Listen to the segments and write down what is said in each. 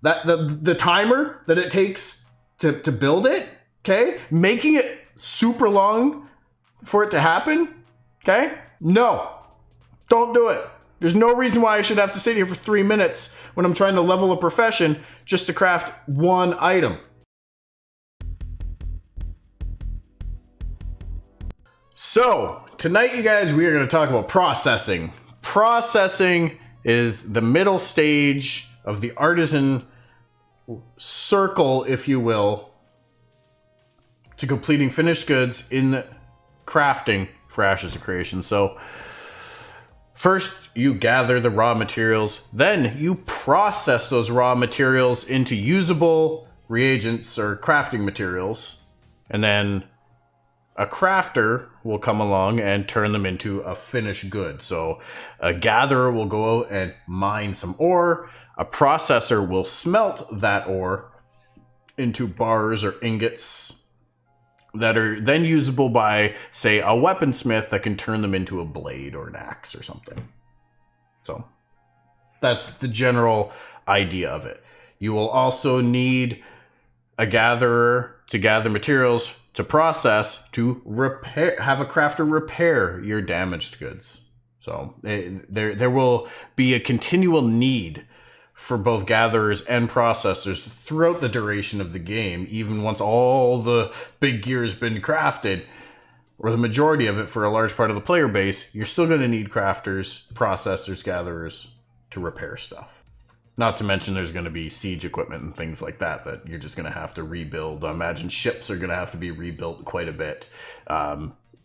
That the timer that it takes to build it, okay? Making it super long for it to happen, okay? No, don't do it. There's no reason why I should have to sit here for 3 minutes when I'm trying to level a profession just to craft one item. So, tonight, you guys, we are going to talk about processing. Processing is the middle stage of the artisan circle, if you will, to completing finished goods in crafting for Ashes of Creation. So, first, you gather the raw materials, then you process those raw materials into usable reagents or crafting materials, and then a crafter will come along and turn them into a finished good. So a gatherer will go out and mine some ore. A processor will smelt that ore into bars or ingots that are then usable by, say, a weaponsmith that can turn them into a blade or an axe or something. So that's the general idea of it. You will also need a gatherer to gather materials to process, to repair, have a crafter repair your damaged goods. So there will be a continual need for both gatherers and processors throughout the duration of the game, even once all the big gear has been crafted, or the majority of it for a large part of the player base. You're still going to need crafters, processors, gatherers to repair stuff. Not to mention there's going to be siege equipment and things like that that you're just going to have to rebuild. I imagine ships are going to have to be rebuilt quite a bit.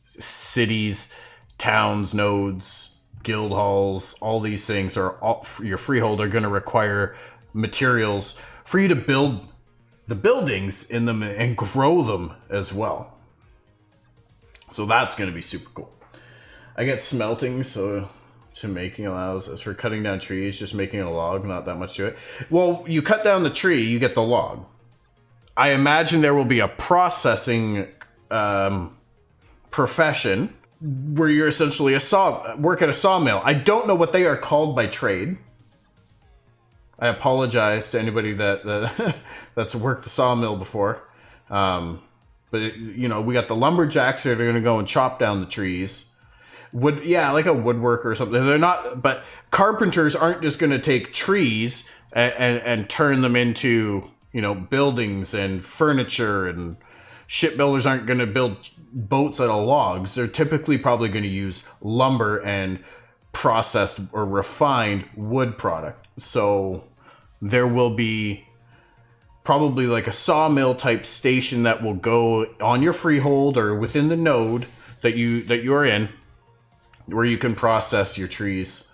Cities, towns, nodes, guild halls, all these things are all, your freehold are going to require materials for you to build the buildings in them and grow them as well. So that's going to be super cool. I get smelting, so to making allows as for cutting down trees, just making a log, not that much to it. Well, you cut down the tree, you get the log. I imagine there will be a processing profession where you're essentially work at a sawmill. I don't know what they are called by trade. I apologize to anybody that's worked a sawmill before. But you know, we got the lumberjacks that are going to go and chop down the trees. Wood, yeah, like a woodworker or something. They're not, but carpenters aren't just going to take trees and turn them into, you know, buildings and furniture, and shipbuilders aren't going to build boats out of logs. They're typically probably going to use lumber and processed or refined wood product. So there will be probably like a sawmill type station that will go on your freehold or within the node that you're in, where you can process your trees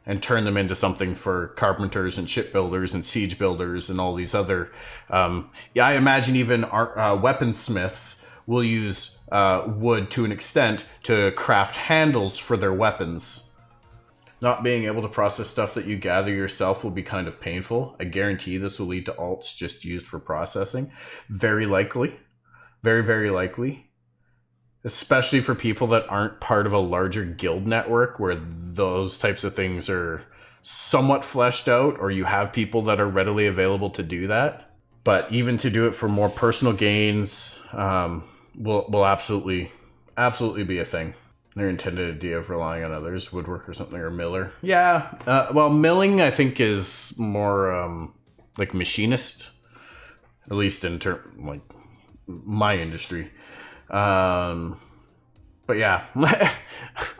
and turn them into something for carpenters and shipbuilders and siege builders and all these other. I imagine even weaponsmiths will use wood to an extent to craft handles for their weapons. Not being able to process stuff that you gather yourself will be kind of painful. I guarantee this will lead to alts just used for processing. Very likely. Very, very likely. Especially for people that aren't part of a larger guild network where those types of things are somewhat fleshed out, or you have people that are readily available to do that. But even to do it for more personal gains will absolutely be a thing. Their intended idea of relying on others, woodwork or something, or miller. Yeah, well, milling I think is more like machinist, at least in like my industry. But yeah,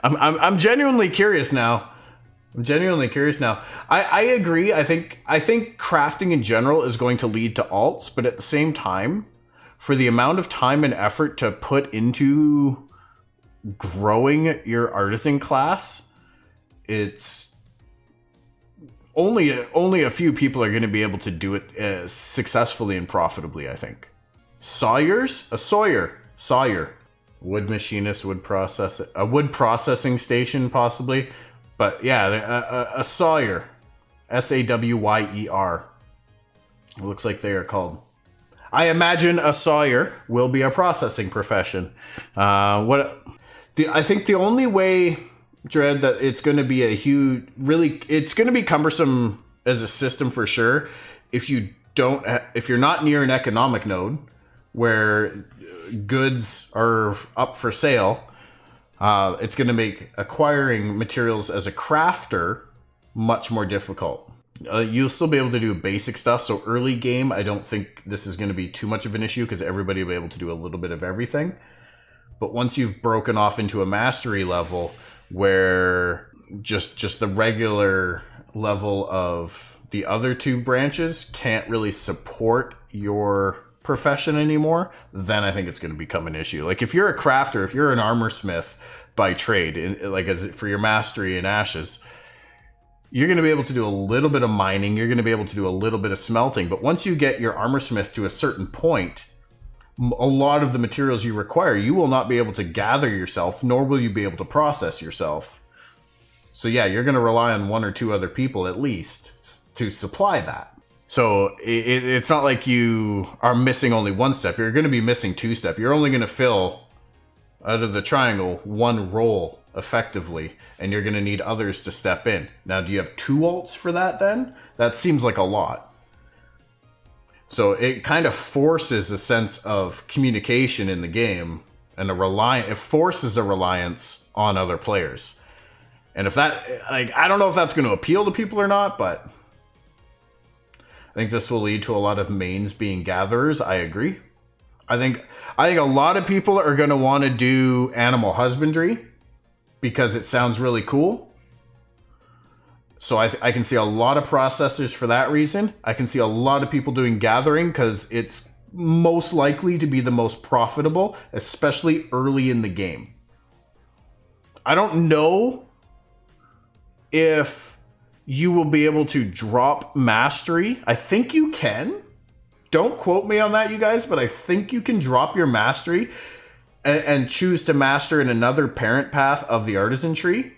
I'm genuinely curious now. I agree. I think crafting in general is going to lead to alts, but at the same time, for the amount of time and effort to put into growing your artisan class, it's only a few people are going to be able to do it successfully and profitably, I think. Sawyer, wood machinist, a wood processing station possibly, but yeah, a sawyer, Sawayer. It looks like they are called. I imagine a sawyer will be a processing profession. I think the only way, Dread, that it's going to be it's going to be cumbersome as a system for sure. If you're not near an economic node where goods are up for sale, it's going to make acquiring materials as a crafter much more difficult. You'll still be able to do basic stuff. So early game, I don't think this is going to be too much of an issue because everybody will be able to do a little bit of everything. But once you've broken off into a mastery level where just the regular level of the other two branches can't really support your profession anymore, then I think it's going to become an issue. Like if you're a crafter, if you're an armor smith by trade, like for your mastery in ashes, you're going to be able to do a little bit of mining. You're going to be able to do a little bit of smelting. But once you get your armor smith to a certain point, a lot of the materials you require, you will not be able to gather yourself, nor will you be able to process yourself. So yeah, you're going to rely on one or two other people at least to supply that. So it's not like you are missing only one step. You're going to be missing two steps. You're only going to fill out of the triangle one role effectively, and you're going to need others to step in. Now, do you have two alts for that then? That seems like a lot. So it kind of forces a sense of communication in the game, and it forces a reliance on other players. And if that, like, I don't know if that's going to appeal to people or not, but I think this will lead to a lot of mains being gatherers. I agree. I think a lot of people are going to want to do animal husbandry because it sounds really cool. So I can see a lot of processors for that reason. I can see a lot of people doing gathering because it's most likely to be the most profitable, especially early in the game. I don't know if you will be able to drop mastery. I think you can. Don't quote me on that, you guys, but I think you can drop your mastery and choose to master in another parent path of the artisan tree.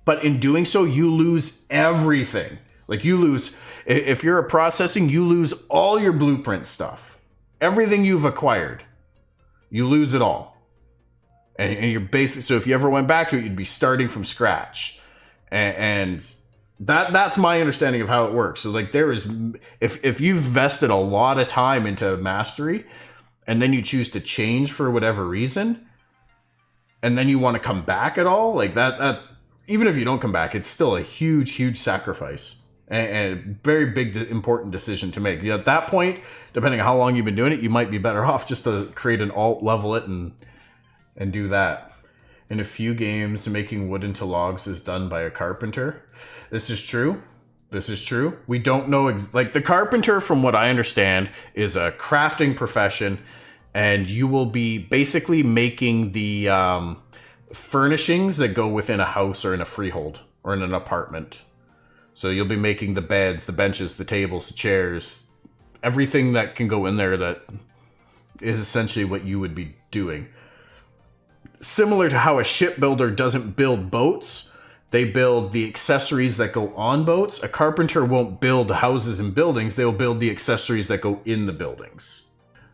But in doing so, you lose everything. Like you lose, if you're a processing, you lose all your blueprint stuff. Everything you've acquired, you lose it all. And you're basic. So if you ever went back to it, you'd be starting from scratch. And that's my understanding of how it works. So like there is, if you've vested a lot of time into mastery and then you choose to change for whatever reason, and then you want to come back at all, like that even if you don't come back, it's still a huge sacrifice and very big, important decision to make. At that point, depending on how long you've been doing it, you might be better off just to create an alt, level it, and do that. In a few games, making wood into logs is done by a carpenter. This is true. We don't know, like the carpenter, from what I understand, is a crafting profession, and you will be basically making the furnishings that go within a house or in a freehold or in an apartment. So you'll be making the beds, the benches, the tables, the chairs, everything that can go in there that is essentially what you would be doing. Similar to how a shipbuilder doesn't build boats, they build the accessories that go on boats. A carpenter won't build houses and buildings, they'll build the accessories that go in the buildings.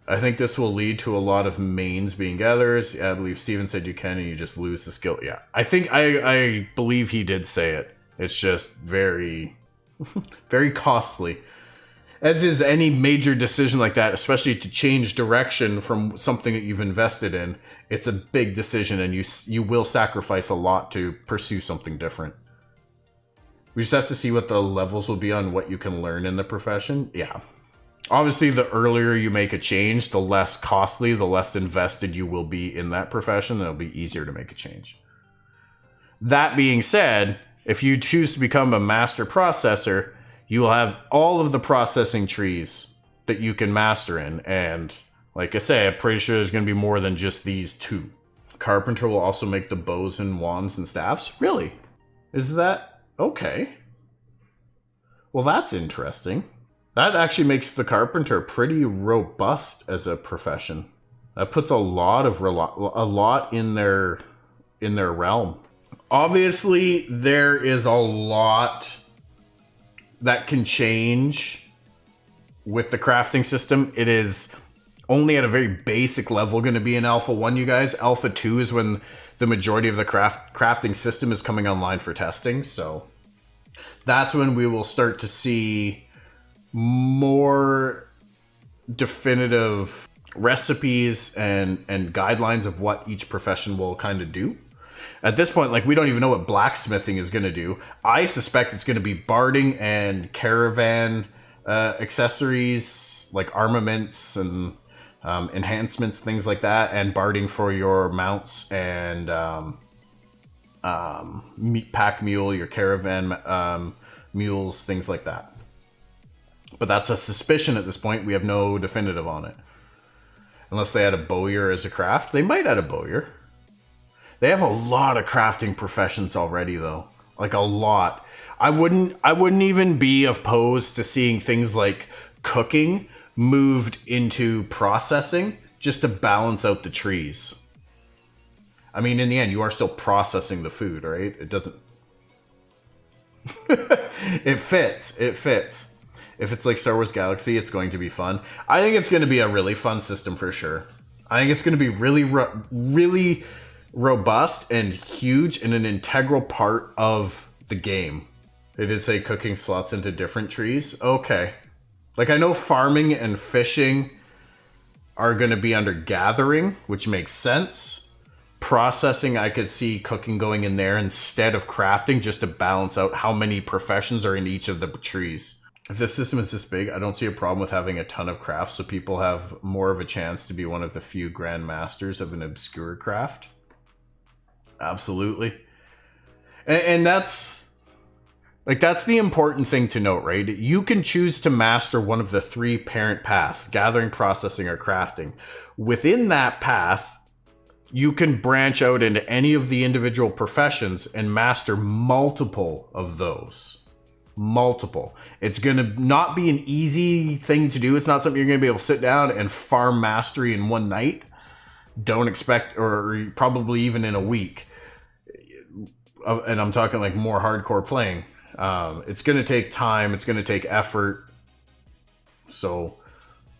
I think this will lead to a lot of mains being gatherers. I believe Steven said you can and you just lose the skill. Yeah, I believe he did say it. It's just very, very costly. As is any major decision like that, especially to change direction from something that you've invested in. It's a big decision and you will sacrifice a lot to pursue something different. We just have to see what the levels will be on what you can learn in the profession. Yeah. Obviously, the earlier you make a change, the less costly, the less invested you will be in that profession. It'll be easier to make a change. That being said, if you choose to become a master processor, you will have all of the processing trees that you can master in. And like I say, I'm pretty sure there's going to be more than just these two. Carpenter will also make the bows and wands and staffs. Really? Is that okay? Well, that's interesting. That actually makes the carpenter pretty robust as a profession. That puts a lot in their realm. Obviously, there is a lot that can change with the crafting system. It is only at a very basic level going to be in Alpha 1, you guys. Alpha 2 is when the majority of the crafting system is coming online for testing, so That's when we will start to see more definitive recipes and guidelines of what each profession will kind of do. At this point, like, we don't even know what blacksmithing is going to do. I suspect it's going to be barding and caravan accessories, like armaments and enhancements, things like that, and barding for your mounts and meat pack mule, your caravan mules, things like that. But that's a suspicion at this point. We have no definitive on it. Unless they add a bowyer as a craft. They might add a bowyer. They have a lot of crafting professions already, though. Like, a lot. I wouldn't even be opposed to seeing things like cooking moved into processing just to balance out the trees. I mean, in the end, you are still processing the food, right? It doesn't... It fits. It fits. If it's like Star Wars Galaxy, it's going to be fun. I think it's going to be a really fun system for sure. I think it's going to be really robust and huge and an integral part of the game. They did say cooking slots into different trees. Okay. Like, I know farming and fishing are going to be under gathering, which makes sense. Processing, I could see cooking going in there instead of crafting, just to balance out how many professions are in each of the trees. If the system is this big, I don't see a problem with having a ton of crafts so people have more of a chance to be one of the few grandmasters of an obscure craft. Absolutely. And that's the important thing to note, right? You can choose to master one of the 3 parent paths, gathering, processing, or crafting. Within that path, you can branch out into any of the individual professions and master multiple of those. Multiple. It's going to not be an easy thing to do. It's not something you're going to be able to sit down and farm mastery in one night. Don't expect, or probably even in a week. And I'm talking like more hardcore playing. It's going to take time. It's going to take effort. So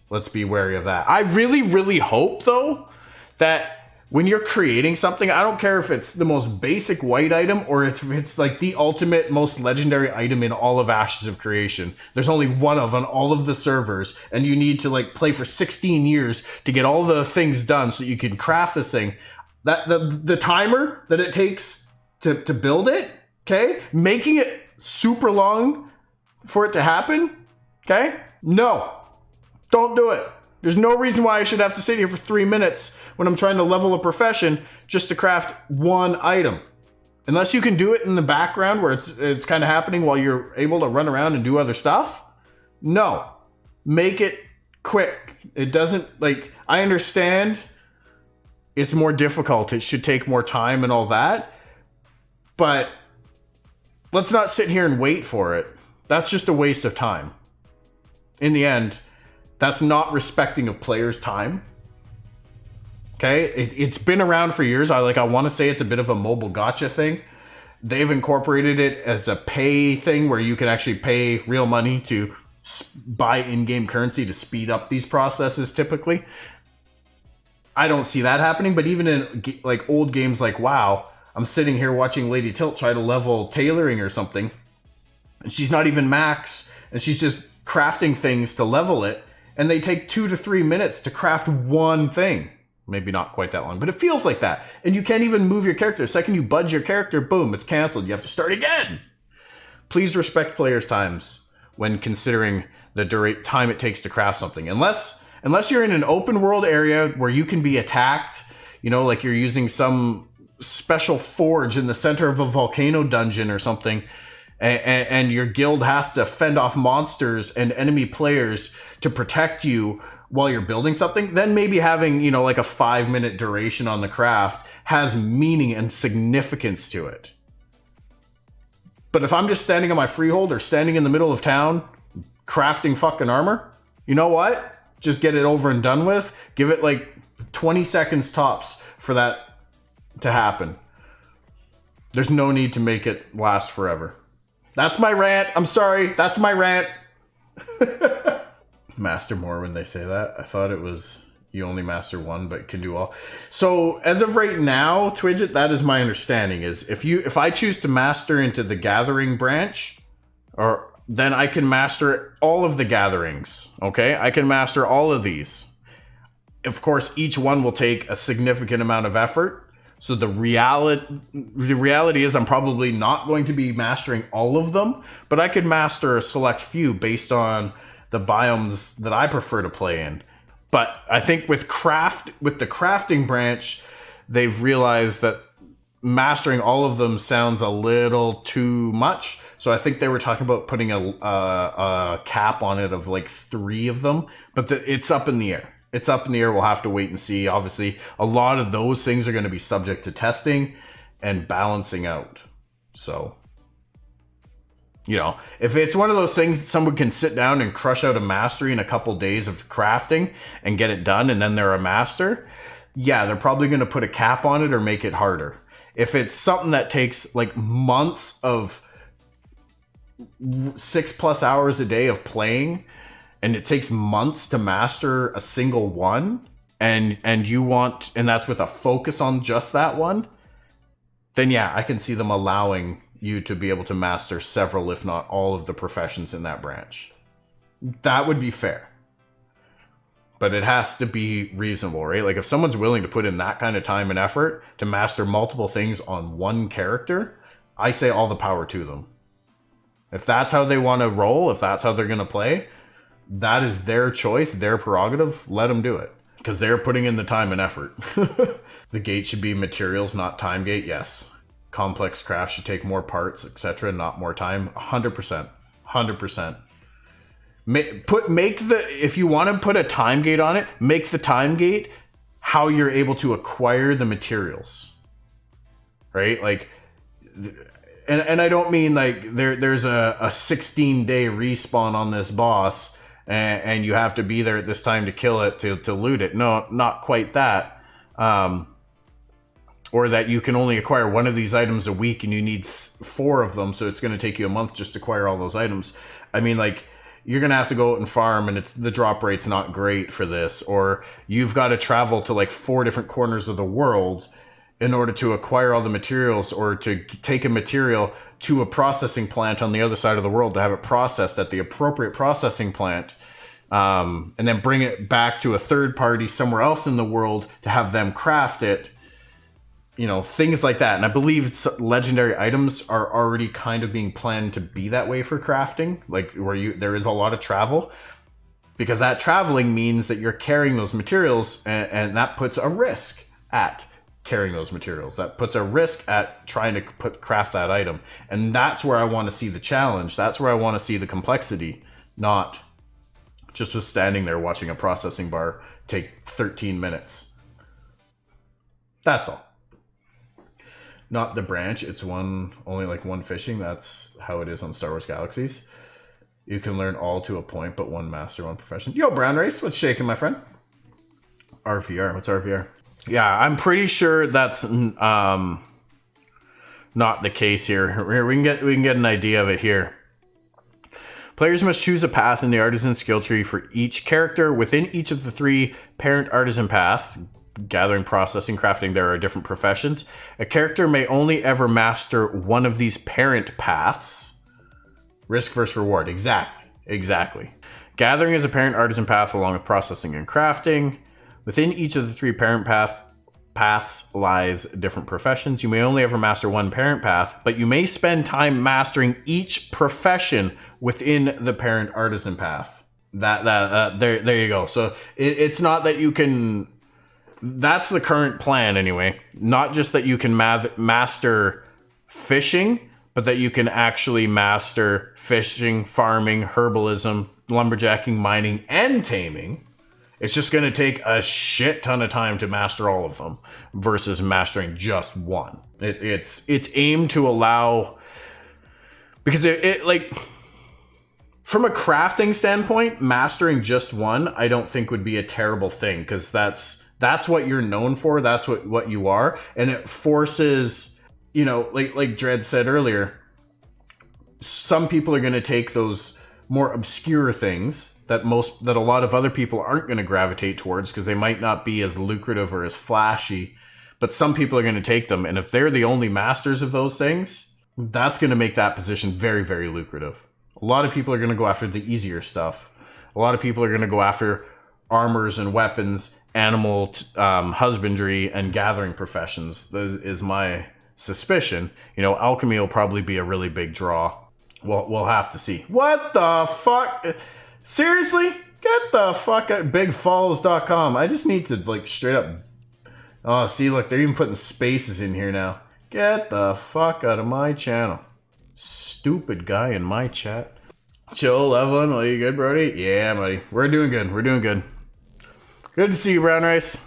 let's be wary of that. I really hope, though, that when you're creating something, I don't care if it's the most basic white item or if it's like the ultimate, most legendary item in all of Ashes of Creation. There's only one of on all of the servers, and you need to like play for 16 years to get all the things done so you can craft this thing. That the timer that it takes to build it, okay? Making it super long for it to happen, okay? No, don't do it. There's no reason why I should have to sit here for 3 minutes when I'm trying to level a profession just to craft one item. Unless you can do it in the background where it's kind of happening while you're able to run around and do other stuff. No. Make it quick. It doesn't, like, I understand it's more difficult. It should take more time and all that. But let's not sit here and wait for it. That's just a waste of time. In the end, that's not respecting of players' time. Okay, it's been around for years. I want to say it's a bit of a mobile gacha thing. They've incorporated it as a pay thing where you can actually pay real money to buy in-game currency to speed up these processes typically. I don't see that happening, but even in like old games like WoW, I'm sitting here watching Lady Tilt try to level tailoring or something, and she's not even max, and she's just crafting things to level it. And they take 2 to 3 minutes to craft one thing. Maybe not quite that long, but it feels like that. And you can't even move your character. The second you budge your character, boom, it's canceled. You have to start again. Please respect players' times when considering the time it takes to craft something. Unless you're in an open world area where you can be attacked, you know, like you're using some special forge in the center of a volcano dungeon or something, and your guild has to fend off monsters and enemy players to protect you while you're building something, then maybe having, you know, like a 5-minute duration on the craft has meaning and significance to it. But if I'm just standing on my freehold or standing in the middle of town crafting fucking armor, you know what? Just get it over and done with. Give it like 20 seconds tops for that to happen. There's no need to make it last forever. That's my rant. I'm sorry. That's my rant. Master more when they say that. I thought it was you only master one but can do all. So as of right now, Twidget, that is my understanding, is if I choose to master into the gathering branch, or then I can master all of the gatherings. Okay, I can master all of these. Of course, each one will take a significant amount of effort. So the reality is I'm probably not going to be mastering all of them, but I could master a select few based on the biomes that I prefer to play in. But I think with the crafting branch, they've realized that mastering all of them sounds a little too much. So I think they were talking about putting a cap on it of like 3 of them, but it's up in the air. It's up in the air. We'll have to wait and see. Obviously, a lot of those things are going to be subject to testing and balancing out. So, you know, if it's one of those things that someone can sit down and crush out a mastery in a couple days of crafting and get it done, and then they're a master, yeah, they're probably going to put a cap on it or make it harder. If it's something that takes like months of 6+ hours a day of playing, and it takes months to master a single one, and that's with a focus on just that one, then yeah, I can see them allowing you to be able to master several, if not all, of the professions in that branch. That would be fair. But it has to be reasonable, right? Like if someone's willing to put in that kind of time and effort to master multiple things on one character, I say all the power to them. If that's how they want to roll, if that's how they're going to play, that is their choice, their prerogative. Let them do it because they're putting in the time and effort. The gate should be materials, not time gate. Yes. Complex craft should take more parts, etc., not more time. 100%. 100%. If you want to put a time gate on it, make the time gate how you're able to acquire the materials. Right? Like, and I don't mean like there's a 16-day respawn on this boss and you have to be there at this time to kill it to loot it. No, not quite that. Or that you can only acquire one of these items a week and you need 4 of them, so it's going to take you a month just to acquire all those items. I mean, like, you're going to have to go out and farm and the drop rate's not great for this. Or you've got to travel to like 4 different corners of the world in order to acquire all the materials, or to take a material to a processing plant on the other side of the world to have it processed at the appropriate processing plant, and then bring it back to a third party somewhere else in the world to have them craft it. You know, things like that. And I believe legendary items are already kind of being planned to be that way for crafting, like where there is a lot of travel, because that traveling means that you're carrying those materials, and that puts a risk at carrying those materials. That puts a risk at trying to craft that item. And that's where I want to see the challenge. That's where I want to see the complexity, not just with standing there watching a processing bar take 13 minutes. That's all. Not the branch. It's only like one fishing. That's how it is on Star Wars Galaxies. You can learn all to a point, but one master, one profession. Yo, Brown Race, what's shaking, my friend? RVR. What's RVR? Yeah, I'm pretty sure that's not the case here. Here we can get an idea of it here. Players must choose a path in the Artisan skill tree for each character. Within each of the 3 parent Artisan paths, gathering, processing, crafting, there are different professions. A character may only ever master one of these parent paths. Risk versus reward. Exactly. Gathering is a parent Artisan path along with processing and crafting. Within each of the 3 parent paths lies different professions. You may only ever master one parent path, but you may spend time mastering each profession within the parent Artisan path. There you go. So it's not that you can. That's the current plan anyway. Not just that you can master fishing, but that you can actually master fishing, farming, herbalism, lumberjacking, mining, and taming. It's just going to take a shit ton of time to master all of them versus mastering just one. It's aimed to allow, because it like, from a crafting standpoint, mastering just one, I don't think would be a terrible thing, because that's what you're known for. That's what you are. And it forces, you know, like Dredd said earlier, some people are going to take those more obscure things that a lot of other people aren't going to gravitate towards because they might not be as lucrative or as flashy, but some people are going to take them. And if they're the only masters of those things, that's going to make that position very, very lucrative. A lot of people are going to go after the easier stuff. A lot of people are going to go after armors and weapons, animal husbandry, and gathering professions. That is my suspicion. You know, alchemy will probably be a really big draw. We'll have to see. What the fuck? Seriously? Get the fuck out. Bigfollows.com. I just need to, like, straight up. Oh, see, look, they're even putting spaces in here now. Get the fuck out of my channel. Stupid guy in my chat. Chill, Evelyn. Are you good, Brody? Yeah, buddy. We're doing good. We're doing good. Good to see you, Brown Rice.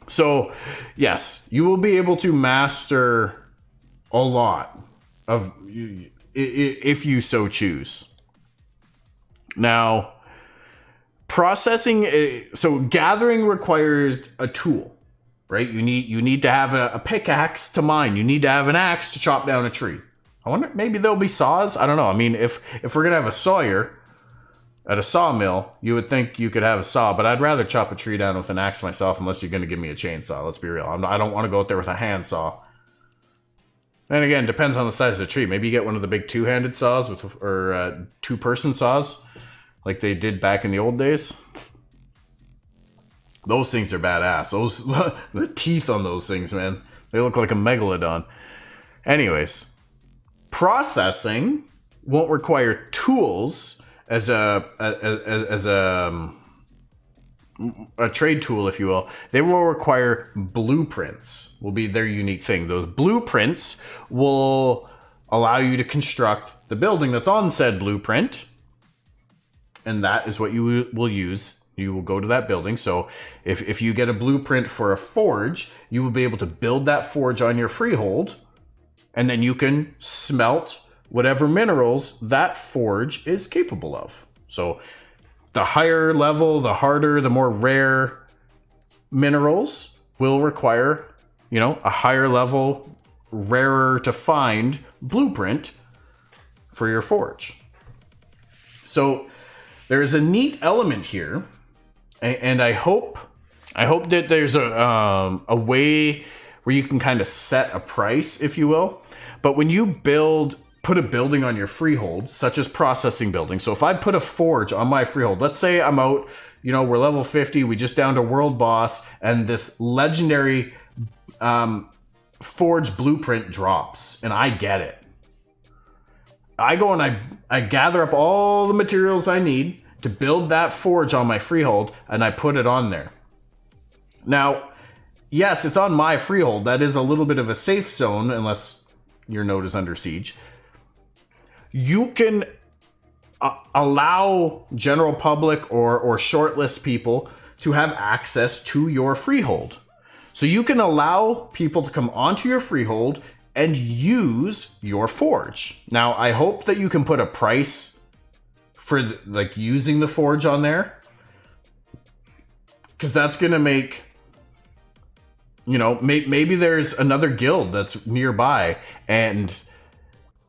So, yes, you will be able to master a lot of, if you so choose. Now, processing, so gathering requires a tool, right? You need to have a pickaxe to mine. You need to have an axe to chop down a tree. I wonder, maybe there'll be saws. I don't know. I mean, if we're gonna have a sawyer at a sawmill, you would think you could have a saw, but I'd rather chop a tree down with an axe myself, unless you're gonna give me a chainsaw. Let's be real. I don't want to go out there with a handsaw. And again, depends on the size of the tree. Maybe you get one of the big two-handed saws or two-person saws, like they did back in the old days. Those things are badass. Those the teeth on those things, man. They look like a megalodon. Anyways, processing won't require tools as a trade tool, if you will. They will require blueprints, will be their unique thing. Those blueprints will allow you to construct the building that's on said blueprint, and that is what you will use. You will go to that building. So if you get a blueprint for a forge, you will be able to build that forge on your freehold, and then you can smelt whatever minerals that forge is capable of. So the higher level, the harder, the more rare minerals will require, you know, a higher level, rarer to find blueprint for your forge. So there's a neat element here, and I hope that there's a way where you can kind of set a price, if you will. But when you put a building on your freehold, such as processing building. So if I put a forge on my freehold, let's say I'm out, you know, we're level 50, we just down to world boss, and this legendary forge blueprint drops, and I get it. I go and I gather up all the materials I need to build that forge on my freehold, and I put it on there. Now, yes, it's on my freehold. That is a little bit of a safe zone, unless your node is under siege. You can allow general public or shortlist people to have access to your freehold. So you can allow people to come onto your freehold and use your forge. Now, I hope that you can put a price for like using the forge on there, because that's going to make, you know, maybe there's another guild that's nearby and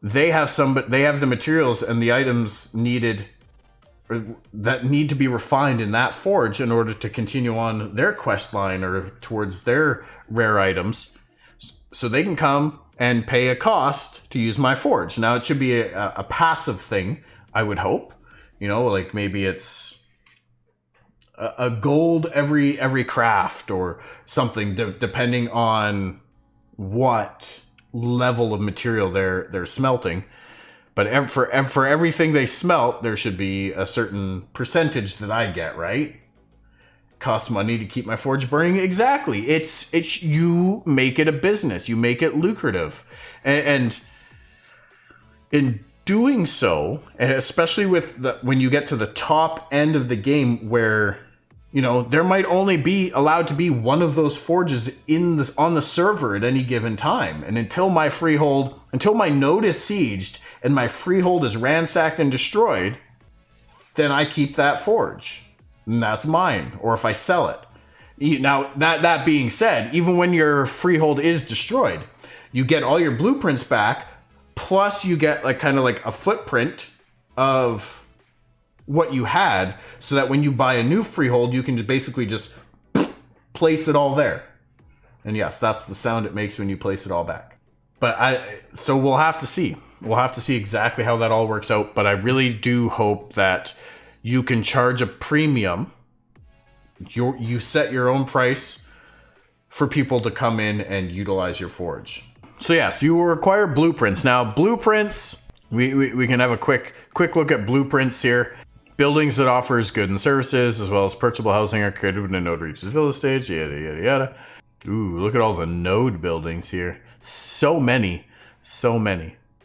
they have the materials and the items needed that need to be refined in that forge in order to continue on their quest line or towards their rare items. So they can come and pay a cost to use my forge. Now, it should be a passive thing, I would hope. You know, like maybe it's a gold every craft or something, depending on what level of material they're smelting. But for everything they smelt, there should be a certain percentage that I get, right? Costs money to keep my forge burning. Exactly. It's you make it a business. You make it lucrative. And in doing so, and especially with when you get to the top end of the game where, you know, there might only be allowed to be one of those forges on the server at any given time. And until my node is sieged and my freehold is ransacked and destroyed, then I keep that forge. And that's mine. Or if I sell it. Now, that being said, even when your freehold is destroyed, you get all your blueprints back, plus you get like kind of like a footprint of what you had, so that when you buy a new freehold, you can basically just place it all there. And yes, that's the sound it makes when you place it all back. So we'll have to see. We'll have to see exactly how that all works out, but I really do hope that you can charge a premium. You set your own price for people to come in and utilize your forge. So yes, you will require blueprints. Now, blueprints, we can have a quick look at blueprints here. Buildings that offers goods and services, as well as purchasable housing, are created when a node reaches village stage, yada, yada, yada. Ooh, look at all the node buildings here. So many.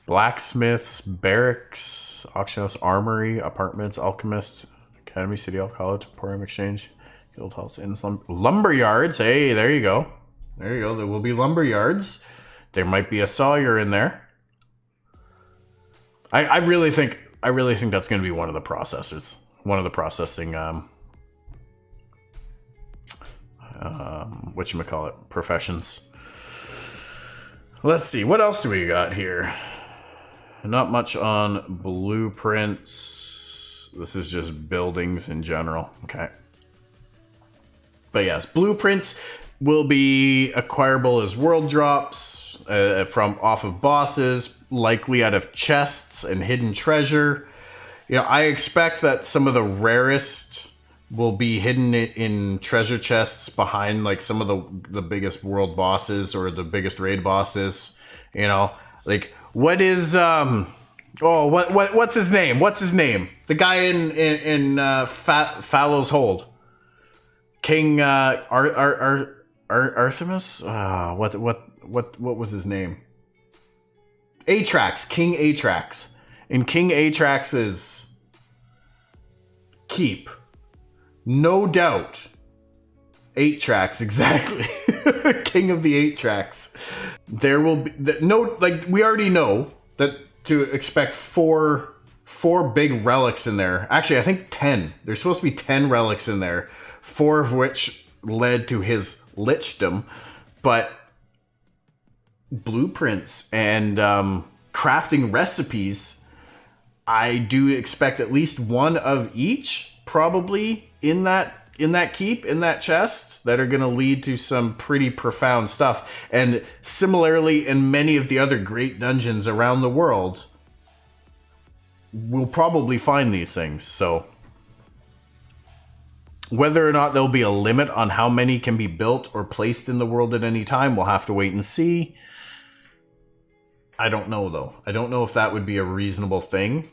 Blacksmiths, barracks, auction house, armory, apartments, alchemist, academy, city hall, college, emporium, exchange, guild halls, inns, lumber yards. Hey, there you go. There you go. There will be lumber yards. There might be a sawyer in there. I really think that's going to be one of the processors, one of the processing, whatchamacallit, professions. Let's see, what else do we got here? Not much on blueprints. This is just buildings in general. Okay. But yes, blueprints will be acquirable as world drops from off of bosses, likely out of chests and hidden treasure. You know, I expect that some of the rarest will be hidden in treasure chests behind like some of the biggest world bosses or the biggest raid bosses. You know, like what is what's his name? What's his name? The guy in Fallow's Hold, King Artemis. What was his name? Atrax, King Atrax. In King Atrax's keep, no doubt, 8 tracks, exactly. King of the 8 tracks. There will be we already know that to expect four big relics in there. Actually, I think 10. There's supposed to be 10 relics in there, 4 of which led to his lichdom. But blueprints and crafting recipes, I do expect at least one of each probably in that keep, in that chest, that are going to lead to some pretty profound stuff. And similarly, in many of the other great dungeons around the world, we'll probably find these things. So whether or not there'll be a limit on how many can be built or placed in the world at any time, we'll have to wait and see. I don't know, though. I don't know if that would be a reasonable thing.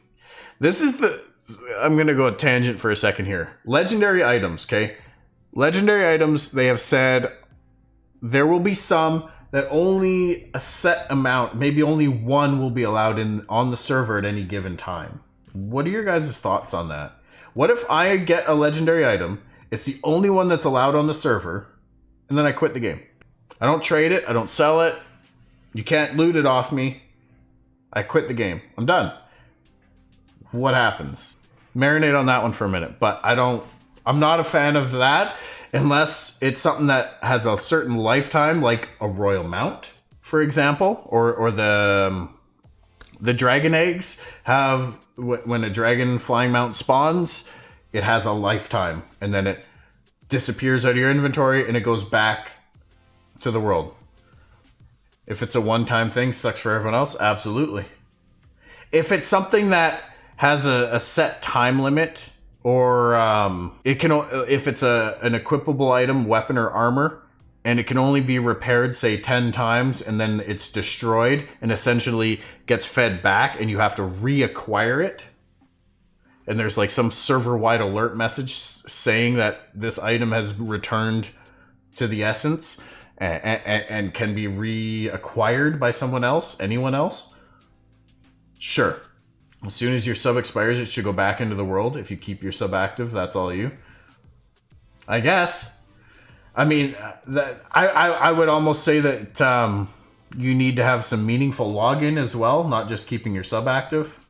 I'm going to go a tangent for a second here. Legendary items, okay? Legendary items, they have said there will be some that only a set amount, maybe only one, will be allowed on the server at any given time. What are your guys' thoughts on that? What if I get a legendary item, it's the only one that's allowed on the server, and then I quit the game? I don't trade it, I don't sell it, you can't loot it off me. I quit the game. I'm done. What happens? Marinate on that one for a minute, but I'm not a fan of that unless it's something that has a certain lifetime, like a royal mount, for example, or the dragon eggs have, when a dragon flying mount spawns, it has a lifetime, and then it disappears out of your inventory and it goes back to the world. If it's a one-time thing, sucks for everyone else, absolutely. If it's something that has a set time limit, or if it's an equipable item, weapon or armor, and it can only be repaired, say 10 times, and then it's destroyed and essentially gets fed back, and you have to reacquire it, and there's like some server-wide alert message saying that this item has returned to the essence and can be reacquired by someone else, anyone else, sure. As soon as your sub expires, it should go back into the world. If you keep your sub active, that's all you. I guess. I mean, I would almost say that you need to have some meaningful login as well, not just keeping your sub active.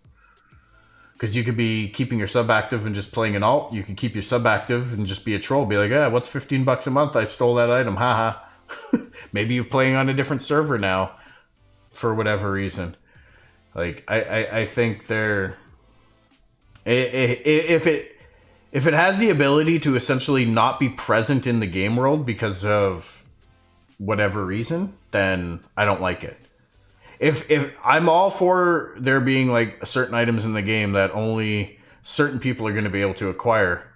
Because you could be keeping your sub active and just playing an alt. You could keep your sub active and just be a troll. Be like, yeah, what's $15 a month? I stole that item. Haha. Maybe you're playing on a different server now for whatever reason. Like, I think they're... If it has the ability to essentially not be present in the game world because of whatever reason, then I don't like it. if I'm all for there being like certain items in the game that only certain people are going to be able to acquire,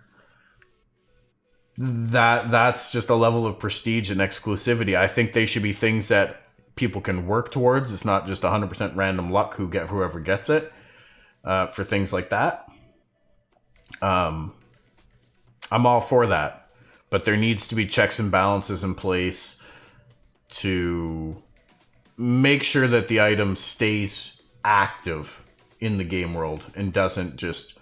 that's just a level of prestige and exclusivity. I think they should be things that people can work towards. It's not just 100% random luck whoever gets it, for things like that. I'm all for that, but there needs to be checks and balances in place to make sure that the item stays active in the game world and doesn't just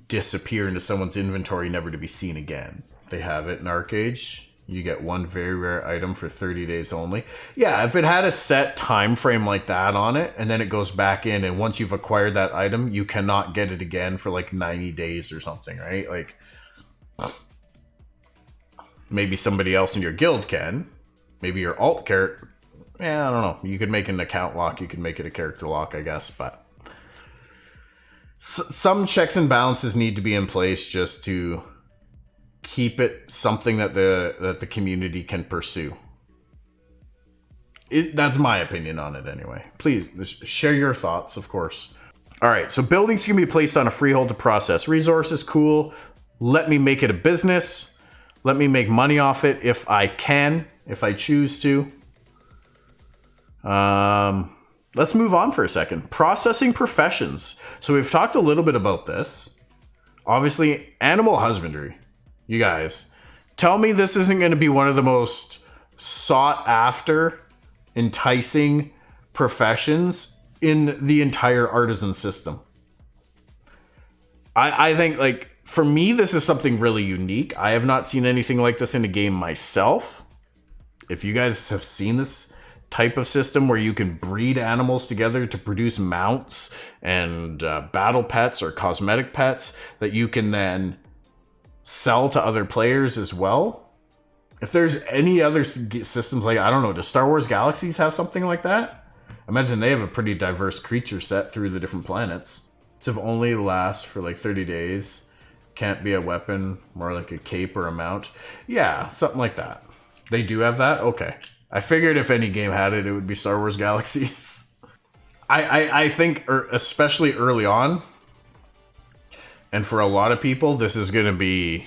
disappear into someone's inventory, never to be seen again. They have it in Arcade. You get one very rare item for 30 days only. Yeah, if it had a set time frame like that on it, and then it goes back in, and once you've acquired that item, you cannot get it again for like 90 days or something, right? Like, maybe somebody else in your guild can. Maybe your alt character. Yeah, I don't know. You could make an account lock. You could make it a character lock, I guess. But some checks and balances need to be in place just to keep it something that the community can pursue. That's my opinion on it anyway. Please share your thoughts, of course. All right, so buildings can be placed on a freehold to process resources. Cool. Let me make it a business. Let me make money off it if I can, if I choose to. Let's move on for a second. Processing professions. So we've talked a little bit about this. Obviously, animal husbandry. You guys, tell me this isn't going to be one of the most sought after, enticing professions in the entire Artisan system. I think, like, for me, this is something really unique. I have not seen anything like this in a game myself. If you guys have seen this type of system where you can breed animals together to produce mounts and battle pets or cosmetic pets that you can then sell to other players as well. If there's any other systems like, I don't know, does Star Wars Galaxies have something like that? I imagine they have a pretty diverse creature set through the different planets. To only last for like 30 days. Can't be a weapon, more like a cape or a mount. Yeah, something like that. They do have that? Okay. I figured if any game had it, it would be Star Wars Galaxies. I think, especially early on, and for a lot of people, this is going to be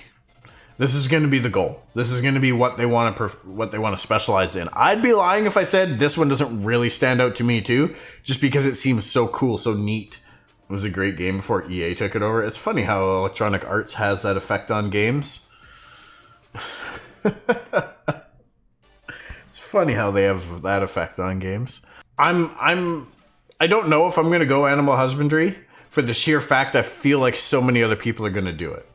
the goal. This is going to be what they want to specialize in. I'd be lying if I said this one doesn't really stand out to me too, just because it seems so cool, so neat. It was a great game before EA took it over. It's funny how Electronic Arts has that effect on games. It's funny how they have that effect on games. I don't know if I'm going to go animal husbandry, for the sheer fact I feel like so many other people are going to do it.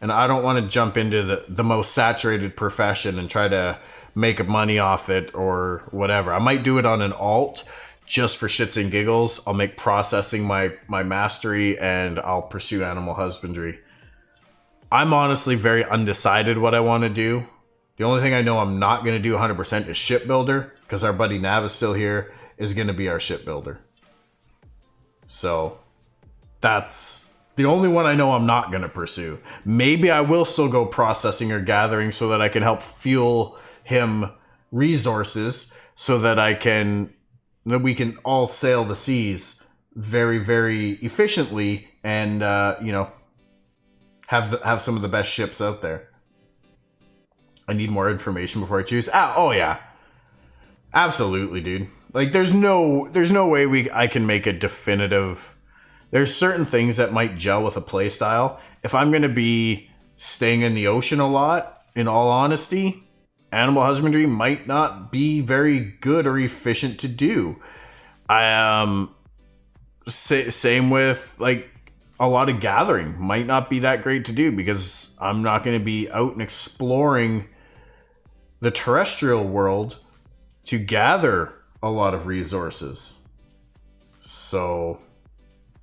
And I don't want to jump into the most saturated profession and try to make money off it or whatever. I might do it on an alt just for shits and giggles. I'll make processing my mastery and I'll pursue animal husbandry. I'm honestly very undecided what I want to do. The only thing I know I'm not going to do 100% is shipbuilder, because our buddy Nav is still here, is going to be our shipbuilder. So that's the only one I know I'm not going to pursue. Maybe I will still go processing or gathering so that I can help fuel him resources so that we can all sail the seas very, very efficiently and, have some of the best ships out there. I need more information before I choose. Oh yeah. Absolutely, dude. Like there's no way I can make a definitive. There's certain things that might gel with a play style. If I'm going to be staying in the ocean a lot, in all honesty, animal husbandry might not be very good or efficient to do. Same with like a lot of gathering might not be that great to do because I'm not going to be out and exploring the terrestrial world to gather a lot of resources. So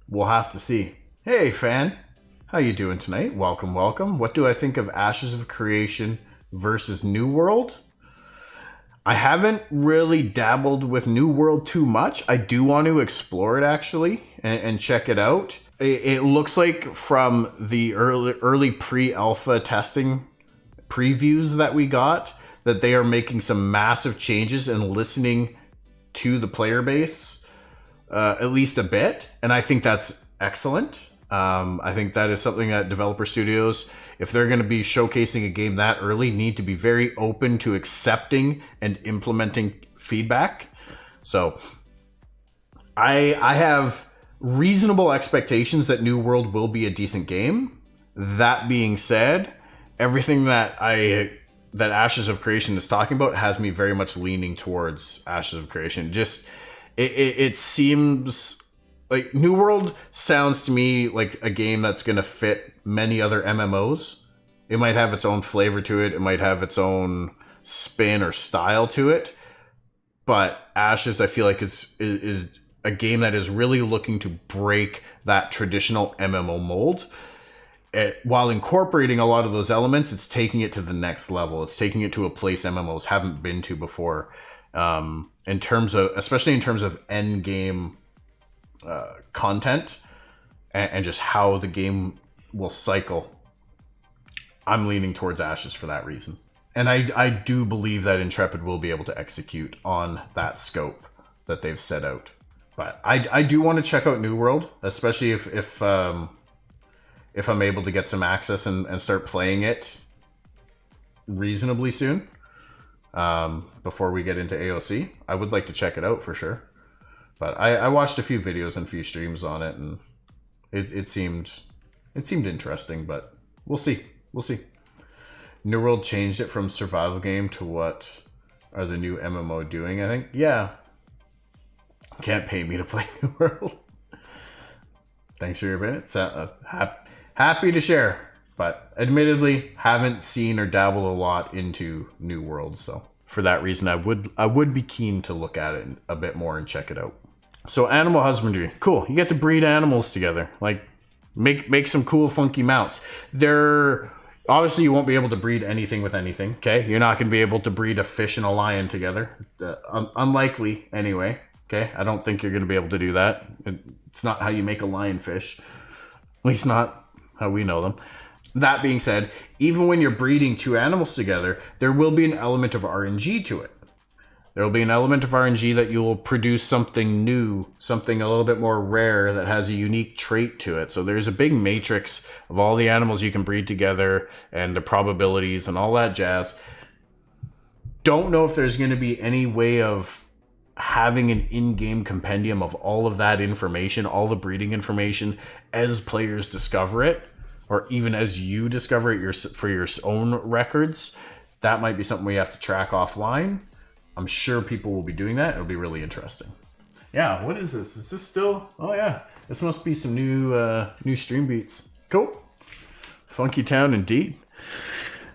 we'll have to see. Hey fan, how you doing tonight? Welcome, welcome. What do I think of Ashes of Creation versus New World? I haven't really dabbled with New World too much. I do want to explore it actually and check it out. It looks like from the early pre-alpha testing previews that we got that they are making some massive changes and listening to the player base at least a bit, and I think that's excellent. I think that is something that developer studios, if they're going to be showcasing a game that early, need to be very open to accepting and implementing feedback. So I have reasonable expectations that New World will be a decent game. That being said, everything that Ashes of Creation is talking about has me very much leaning towards Ashes of Creation. Just it seems like New World sounds to me like a game that's going to fit many other MMOs. It might have its own flavor to it. It might have its own spin or style to it. But Ashes, I feel like, is a game that is really looking to break that traditional MMO mold. While incorporating a lot of those elements, it's taking it to the next level. It's taking it to a place MMOs haven't been to before. Especially in terms of end game content and just how the game will cycle. I'm leaning towards Ashes for that reason. And I do believe that Intrepid will be able to execute on that scope that they've set out. But I do want to check out New World, especially if I'm able to get some access and start playing it reasonably soon, before we get into AOC. I would like to check it out for sure. But I watched a few videos and a few streams on it, and it seemed interesting. But we'll see. New World changed it from survival game to what are the new MMO doing? I think, yeah. Can't pay me to play New World. Thanks for your minutes. Happy to share, but admittedly haven't seen or dabbled a lot into New World. So for that reason, I would be keen to look at it a bit more and check it out. So animal husbandry, cool. You get to breed animals together, like make some cool funky mounts. Obviously you won't be able to breed anything with anything. Okay, you're not going to be able to breed a fish and a lion together. Unlikely anyway. Okay, I don't think you're going to be able to do that. It's not how you make a lionfish, at least not how we know them. That being said, even when you're breeding two animals together, there will be an element of RNG to it. There will be an element of RNG that you will produce something new, something a little bit more rare that has a unique trait to it. So there's a big matrix of all the animals you can breed together and the probabilities and all that jazz. Don't know if there's going to be any way of having an in-game compendium of all of that information, all the breeding information, as players discover it, or even as you discover it for your own records. That might be something we have to track offline. I'm sure people will be doing that. It'll be really interesting. Yeah, what is this? Is this still? Oh yeah, this must be some new stream beats. Cool. Funky town indeed.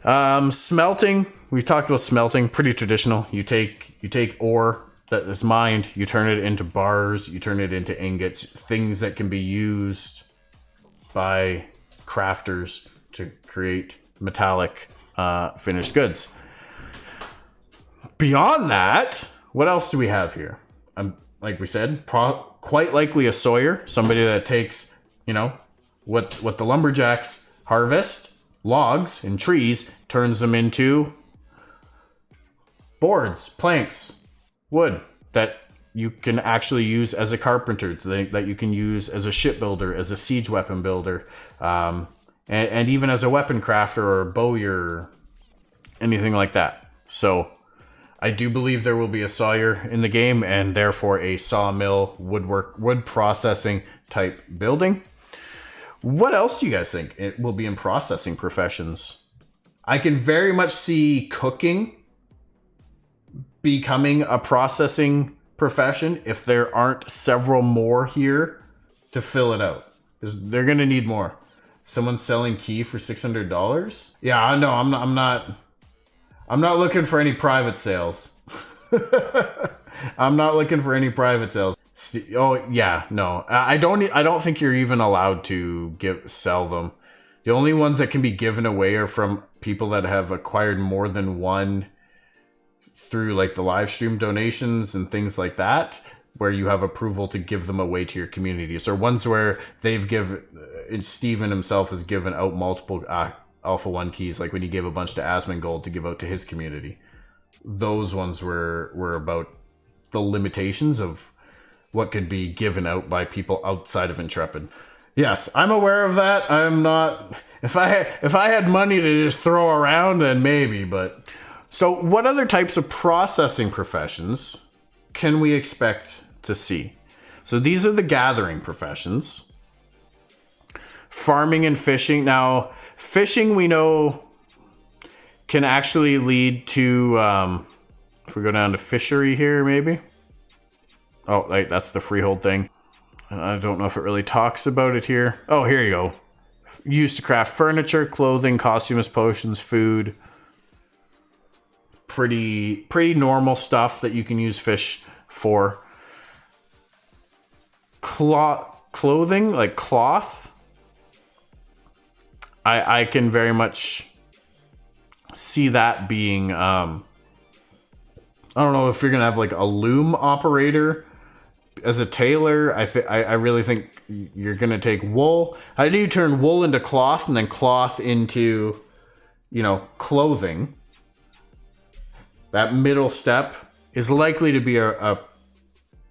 Smelting. We've talked about smelting. Pretty traditional. You take ore that is mined. You turn it into bars. You turn it into ingots. Things that can be used by crafters to create metallic finished goods. Beyond that, what else do we have here? Like we said, quite likely a sawyer, somebody that takes, what the lumberjacks harvest, logs and trees, turns them into boards, planks, wood that you can actually use as a carpenter, that you can use as a shipbuilder, as a siege weapon builder, and even as a weapon crafter or a bowyer, anything like that. So I do believe there will be a sawyer in the game, and therefore a sawmill, wood processing type building. What else do you guys think it will be in processing professions? I can very much see cooking becoming a processing profession if there aren't several more here to fill it out, because they're going to need more. Someone selling key for $600? Yeah, I know. I'm not looking for any private sales. I'm not looking for any private sales. Oh yeah, no. I don't think you're even allowed to sell them. The only ones that can be given away are from people that have acquired more than one through like the live stream donations and things like that, where you have approval to give them away to your communities, or ones where Steven himself has given out multiple Alpha 1 keys, like when he gave a bunch to Asmongold to give out to his community. Those ones were about the limitations of what could be given out by people outside of Intrepid. Yes, I'm aware of that. I'm not... If I had money to just throw around, then maybe, but... So what other types of processing professions can we expect to see? So these are the gathering professions. Farming and fishing. Now, fishing we know can actually lead to... if we go down to fishery here, maybe. Oh, right, that's the freehold thing. I don't know if it really talks about it here. Oh, here you go. Used to craft furniture, clothing, costumes, potions, food. Pretty normal stuff that you can use fish for. Clothing, like cloth. I can very much see that being... I don't know if you're going to have like a loom operator as a tailor. I really think you're going to take wool. How do you turn wool into cloth and then cloth into, clothing? That middle step is likely to be a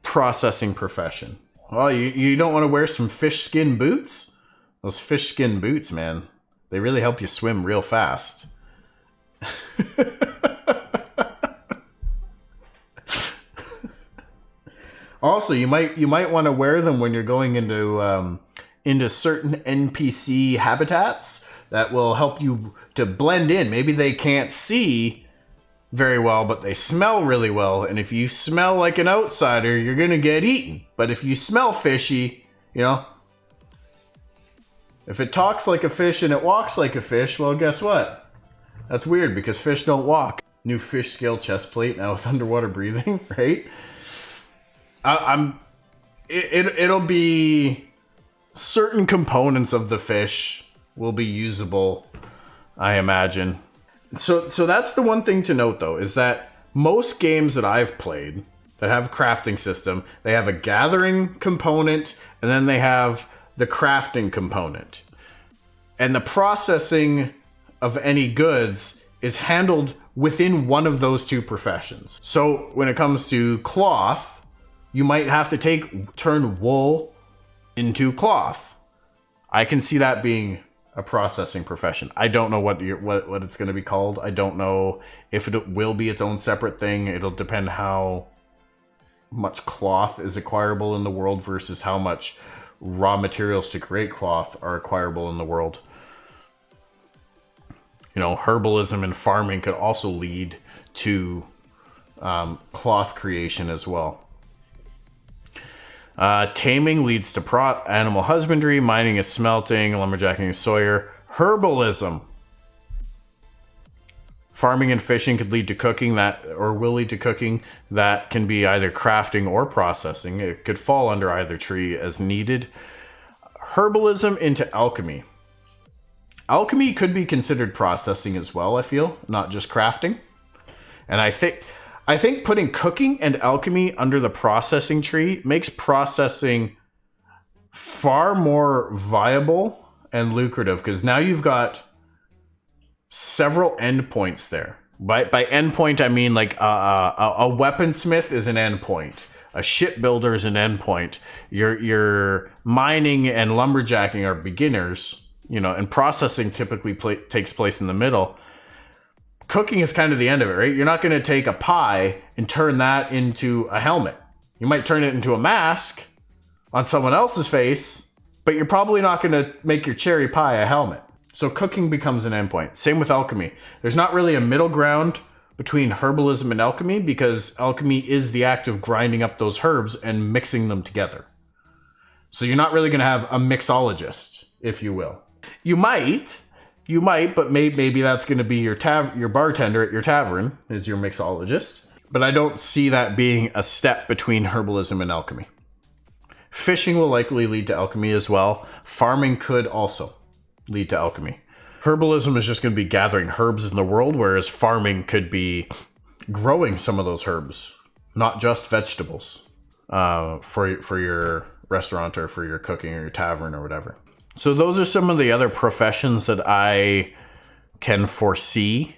processing profession. Well, you don't want to wear some fish skin boots? Those fish skin boots, man, they really help you swim real fast. Also, you might want to wear them when you're going into certain NPC habitats that will help you to blend in. Maybe they can't see very well, but they smell really well. And if you smell like an outsider, you're gonna get eaten. But if you smell fishy, if it talks like a fish and it walks like a fish, well, guess what? That's weird because fish don't walk. New fish scale chest plate now with underwater breathing, right? It'll be certain components of the fish will be usable, I imagine. So that's the one thing to note though, is that most games that I've played that have a crafting system, they have a gathering component and then they have the crafting component. And the processing of any goods is handled within one of those two professions. So when it comes to cloth, you might have to turn wool into cloth. I can see that being a processing profession. I don't know what it's going to be called. I don't know if it will be its own separate thing. It'll depend how much cloth is acquirable in the world versus how much raw materials to create cloth are acquirable in the world. Herbalism and farming could also lead to cloth creation as well. Taming leads to animal husbandry, mining is smelting, lumberjacking is sawyer. Herbalism. Farming and fishing could lead to cooking will lead to cooking that can be either crafting or processing. It could fall under either tree as needed. Herbalism into alchemy. Alchemy could be considered processing as well, I feel, not just crafting. And I think putting cooking and alchemy under the processing tree makes processing far more viable and lucrative because now you've got several endpoints there. By endpoint, I mean like a weaponsmith is an endpoint. A shipbuilder is an endpoint. Your mining and lumberjacking are beginners, and processing typically takes place in the middle. Cooking is kind of the end of it, right? You're not going to take a pie and turn that into a helmet. You might turn it into a mask on someone else's face, but you're probably not going to make your cherry pie a helmet. So cooking becomes an endpoint. Same with alchemy. There's not really a middle ground between herbalism and alchemy because alchemy is the act of grinding up those herbs and mixing them together. So you're not really going to have a mixologist, if you will. You might, but maybe that's going to be your bartender at your tavern is your mixologist. But I don't see that being a step between herbalism and alchemy. Fishing will likely lead to alchemy as well. Farming could also lead to alchemy. Herbalism is just going to be gathering herbs in the world, whereas farming could be growing some of those herbs, not just vegetables, for your restaurant or for your cooking or your tavern or whatever. So those are some of the other professions that I can foresee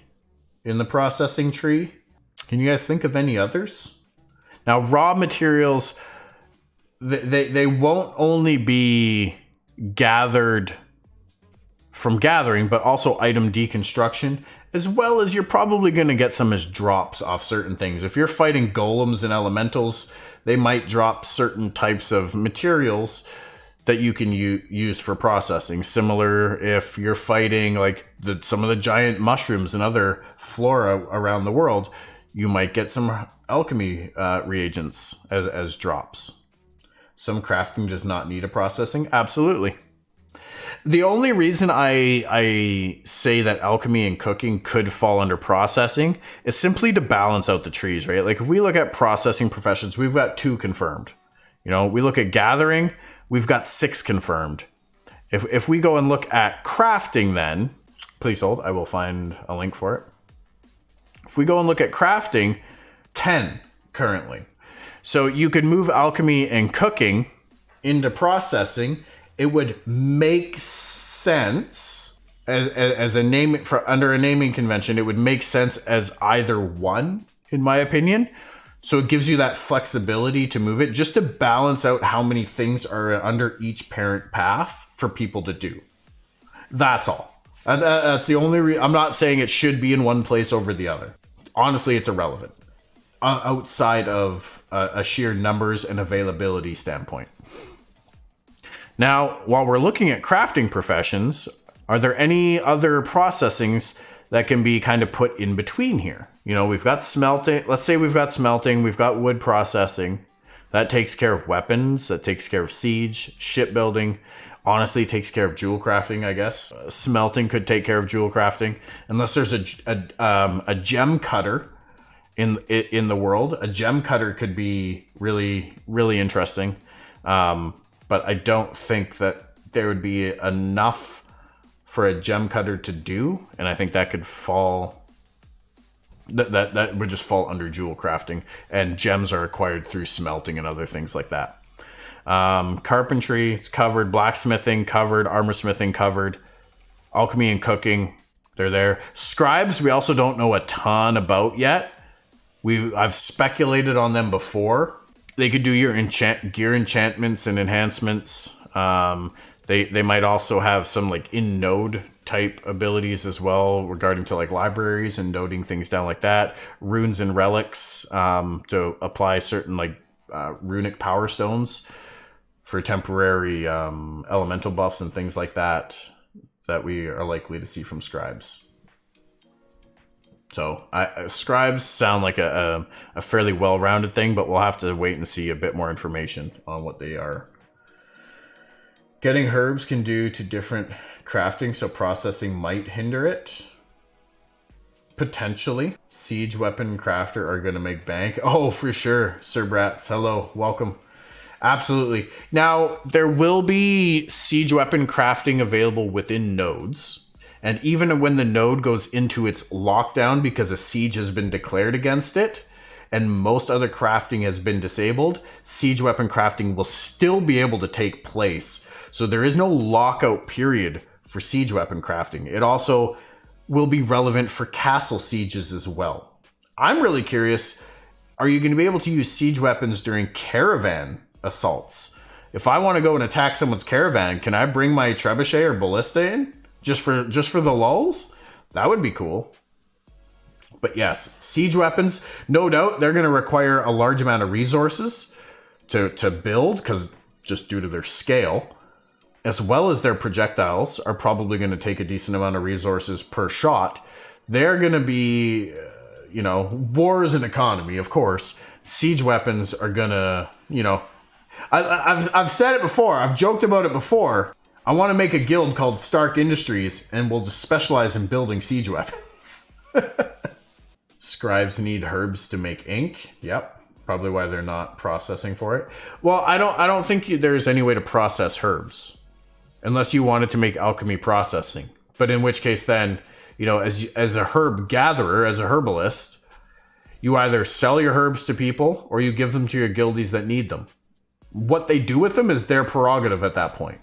in the processing tree. Can you guys think of any others? Now, raw materials, they won't only be gathered from gathering, but also item deconstruction, as well as you're probably going to get some as drops off certain things. If you're fighting golems and elementals, they might drop certain types of materials that you can use for processing. Similar if you're fighting like some of the giant mushrooms and other flora around the world, you might get some alchemy reagents as drops. Some crafting does not need a processing. Absolutely. The only reason I say that alchemy and cooking could fall under processing is simply to balance out the trees, right? Like if we look at processing professions, we've got 2 confirmed. You know, we look at gathering, we've got 6 confirmed. If we go and look at crafting then, please hold, I will find a link for it. If we go and look at crafting, 10 currently. So you could move alchemy and cooking into processing. It would make sense as a name for under a naming convention. It would make sense as either one, in my opinion. So it gives you that flexibility to move it just to balance out how many things are under each parent path for people to do. That's all. That's the only I'm not saying it should be in one place over the other. Honestly, it's irrelevant outside of a sheer numbers and availability standpoint. Now, while we're looking at crafting professions, are there any other processings that can be kind of put in between here? You know, we've got smelting. Let's say we've got smelting, we've got wood processing. That takes care of weapons, that takes care of siege, shipbuilding. Honestly, takes care of jewel crafting, I guess. Smelting could take care of jewel crafting. Unless there's a gem cutter in the world. A gem cutter could be really, really interesting. But I don't think that there would be enough for a gem cutter to do. And I think that could fall... That would just fall under jewel crafting. And gems are acquired through smelting and other things like that. Carpentry, it's covered. Blacksmithing, covered. Armorsmithing, covered. Alchemy and cooking, they're there. Scribes, we also don't know a ton about yet. I've speculated on them before. They could do your gear enchantments and enhancements. They might also have some like in-node type abilities as well regarding to like libraries and noting things down like that. Runes and relics to apply certain like runic power stones for temporary elemental buffs and things like that we are likely to see from scribes. So scribes sound like a fairly well-rounded thing, but we'll have to wait and see a bit more information on what they are. Getting herbs can do to different crafting, so processing might hinder it. Potentially. Siege weapon crafter are going to make bank. Oh, for sure. Sir Brats, hello. Welcome. Absolutely. Now, there will be siege weapon crafting available within nodes. And even when the node goes into its lockdown because a siege has been declared against it, and most other crafting has been disabled, siege weapon crafting will still be able to take place. So there is no lockout period for siege weapon crafting. It also will be relevant for castle sieges as well. I'm really curious, are you going to be able to use siege weapons during caravan assaults? If I want to go and attack someone's caravan, can I bring my trebuchet or ballista in? Just for the lulz? That would be cool. But yes, siege weapons, no doubt, they're going to require a large amount of resources to build, because just due to their scale, as well as their projectiles are probably going to take a decent amount of resources per shot. They're going to be, war is an economy, of course. Siege weapons are going to, I've said it before, I've joked about it before. I want to make a guild called Stark Industries, and we'll just specialize in building siege weapons. Scribes need herbs to make ink. Yep, probably why they're not processing for it. Well, I don't think there's any way to process herbs, unless you wanted to make alchemy processing. But in which case, then, as a herb gatherer, as a herbalist, you either sell your herbs to people or you give them to your guildies that need them. What they do with them is their prerogative at that point.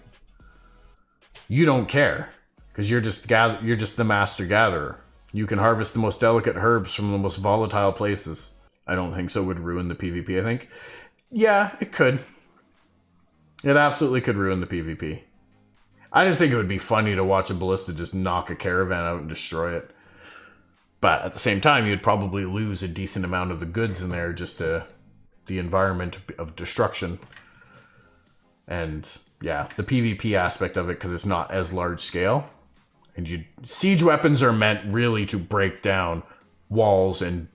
You don't care, because you're just the master gatherer. You can harvest the most delicate herbs from the most volatile places. I don't think so would ruin the PvP, I think. Yeah, it could. It absolutely could ruin the PvP. I just think it would be funny to watch a ballista just knock a caravan out and destroy it. But at the same time, you'd probably lose a decent amount of the goods in there just to the environment of destruction. And yeah, the PvP aspect of it, because it's not as large scale. And siege weapons are meant really to break down walls and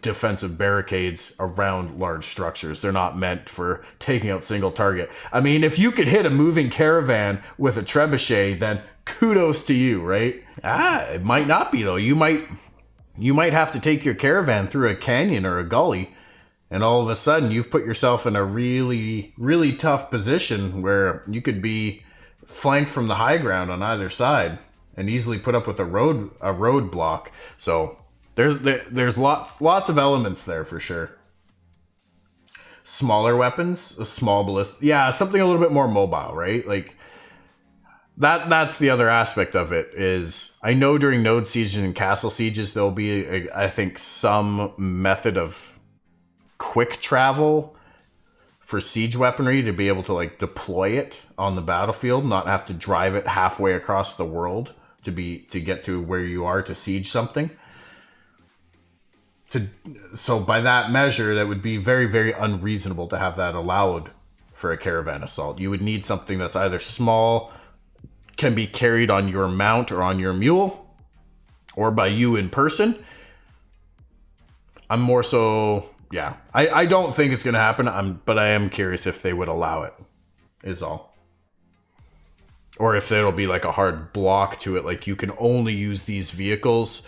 defensive barricades around large structures. They're not meant for taking out single target. I mean, if you could hit a moving caravan with a trebuchet, then kudos to you, right? It might not be though. You might have to take your caravan through a canyon or a gully, and all of a sudden you've put yourself in a really, really tough position where you could be flanked from the high ground on either side and easily put up with a road block. So there's lots of elements there for sure. Smaller weapons, a small ballista, yeah, something a little bit more mobile, right? Like that's the other aspect of it. Is I know during node sieges and castle sieges there'll be I think some method of quick travel for siege weaponry to be able to like deploy it on the battlefield, not have to drive it halfway across the world to get to where you are to siege something. So by that measure, that would be very, very unreasonable to have that allowed for a caravan assault. You would need something that's either small, can be carried on your mount or on your mule, or by you in person. I'm more so, yeah. I don't think it's going to happen, but I am curious if they would allow it, is all. Or if there'll be like a hard block to it, like you can only use these vehicles.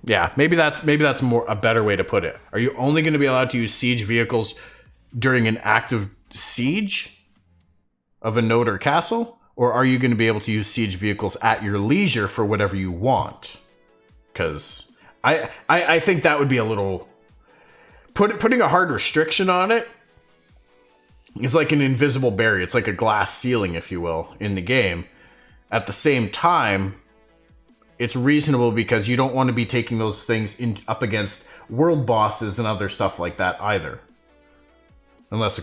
Yeah, maybe that's more a better way to put it. Are you only going to be allowed to use siege vehicles during an active siege of a node or castle? Or are you going to be able to use siege vehicles at your leisure for whatever you want? Because I think that would be a little... Putting a hard restriction on it is like an invisible barrier. It's like a glass ceiling, if you will, in the game. At the same time, it's reasonable because you don't want to be taking those things up against world bosses and other stuff like that either. Unless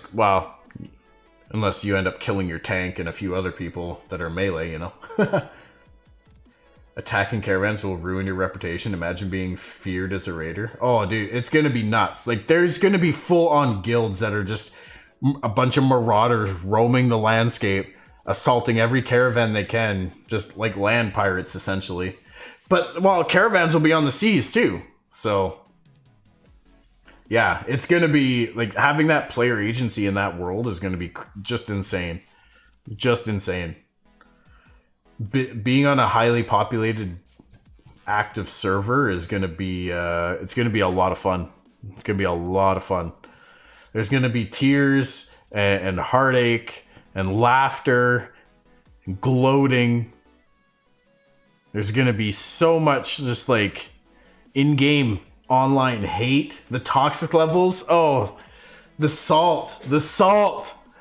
you end up killing your tank and a few other people that are melee, you know. Attacking caravans will ruin your reputation. Imagine being feared as a raider. Oh, dude, it's going to be nuts. Like, there's going to be full-on guilds that are just a bunch of marauders roaming the landscape, assaulting every caravan they can, just like land pirates, essentially. But, well, caravans will be on the seas, too. So, yeah, it's going to be, like, having that player agency in that world is going to be just insane. Just insane. Being on a highly populated active server is going to be, it's going to be a lot of fun. It's going to be a lot of fun. There's going to be tears and heartache and laughter and gloating. There's going to be so much just like in-game online hate. The toxic levels. Oh, the salt.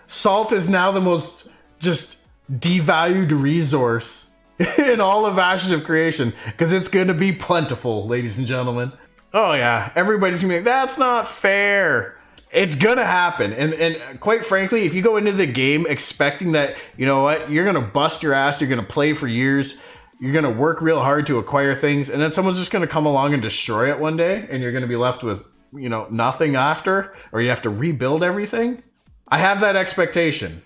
Salt is now the most just devalued resource in all of Ashes of Creation because it's going to be plentiful, ladies and gentlemen. Oh yeah, everybody's going to be like, that's not fair. It's going to happen. And quite frankly, if you go into the game expecting that, you know what, you're going to bust your ass, you're going to play for years, you're going to work real hard to acquire things, and then someone's just going to come along and destroy it one day, and you're going to be left with, you know, nothing after, or you have to rebuild everything. I have that expectation.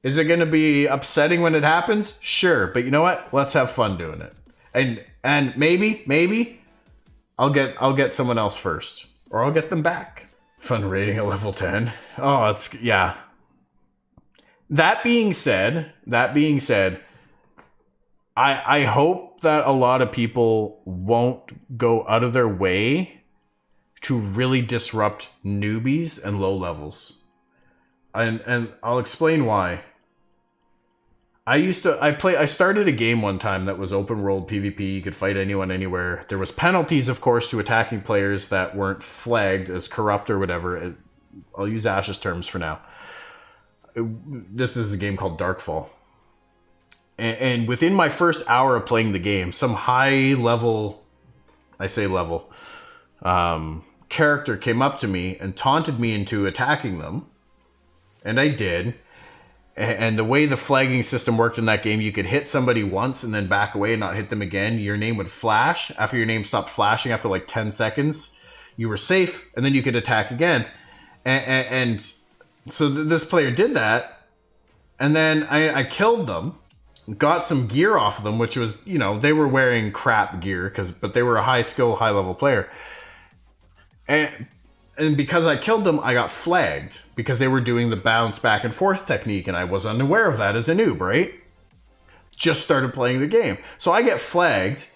Is it going to be upsetting when it happens? Sure, but you know what? Let's have fun doing it. And maybe I'll get someone else first, or I'll get them back. Fun rating at level 10. Oh, it's yeah. That being said, I hope that a lot of people won't go out of their way to really disrupt newbies and low levels. And I'll explain why. I started a game one time that was open world PvP. You could fight anyone, anywhere. There was penalties, of course, to attacking players that weren't flagged as corrupt or whatever. I'll use Ash's terms for now. This is a game called Darkfall. And within my first hour of playing the game, some high level, character came up to me and taunted me into attacking them. And I did. And the way the flagging system worked in that game, you could hit somebody once and then back away and not hit them again. Your name would flash. After your name stopped flashing after like 10 seconds, you were safe, and then you could attack again. And so this player did that, and then I killed them, got some gear off of them, which was, they were wearing crap gear, but they were a high skill, high level player. And because I killed them, I got flagged because they were doing the bounce back and forth technique, and I was unaware of that as a noob, right? Just started playing the game. So I get flagged.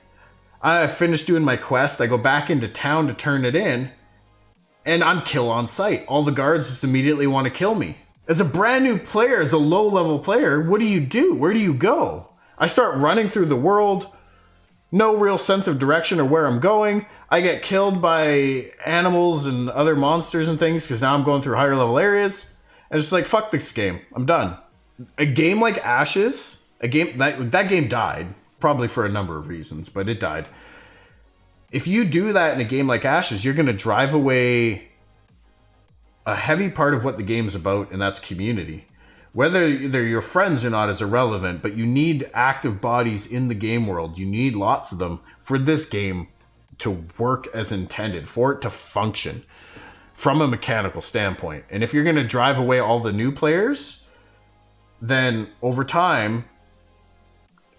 I finished doing my quest. I go back into town to turn it in, and I'm kill on sight. All the guards just immediately want to kill me. As a brand new player, as a low level player, what do you do? Where do you go? I start running through the world. No real sense of direction or where I'm going. I get killed by animals and other monsters and things because now I'm going through higher level areas. And it's just like, fuck this game. I'm done. A game like Ashes, that game died. Probably for a number of reasons, but it died. If you do that in a game like Ashes, you're going to drive away a heavy part of what the game's about, and that's community. Whether they're your friends or not is irrelevant, but you need active bodies in the game world. You need lots of them for this game to work as intended, for it to function from a mechanical standpoint. And if you're going to drive away all the new players, then over time,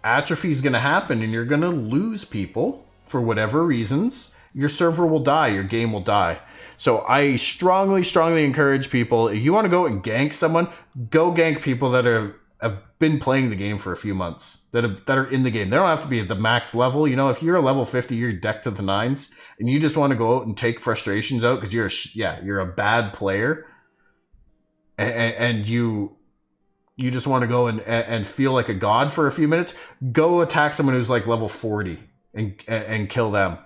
atrophy is going to happen and you're going to lose people for whatever reasons. Your server will die, your game will die. So I strongly, strongly encourage people, if you want to go and gank someone, go gank people that have been playing the game for a few months, that are in the game. They don't have to be at the max level. If you're a level 50, you're decked to the nines, and you just want to go out and take frustrations out because you're a bad player, and you just want to go and feel like a god for a few minutes, go attack someone who's like level 40 and kill them.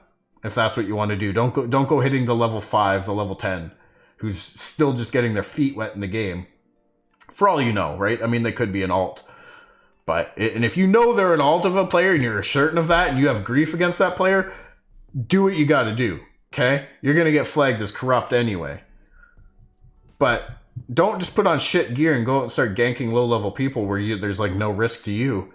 If that's what you want to do, don't go hitting the level 5, the level 10, who's still just getting their feet wet in the game. For all you know, right? I mean, they could be an alt. And if you know they're an alt of a player and you're certain of that and you have grief against that player, do what you got to do, okay? You're going to get flagged as corrupt anyway. But don't just put on shit gear and go out and start ganking low-level people where there's like no risk to you.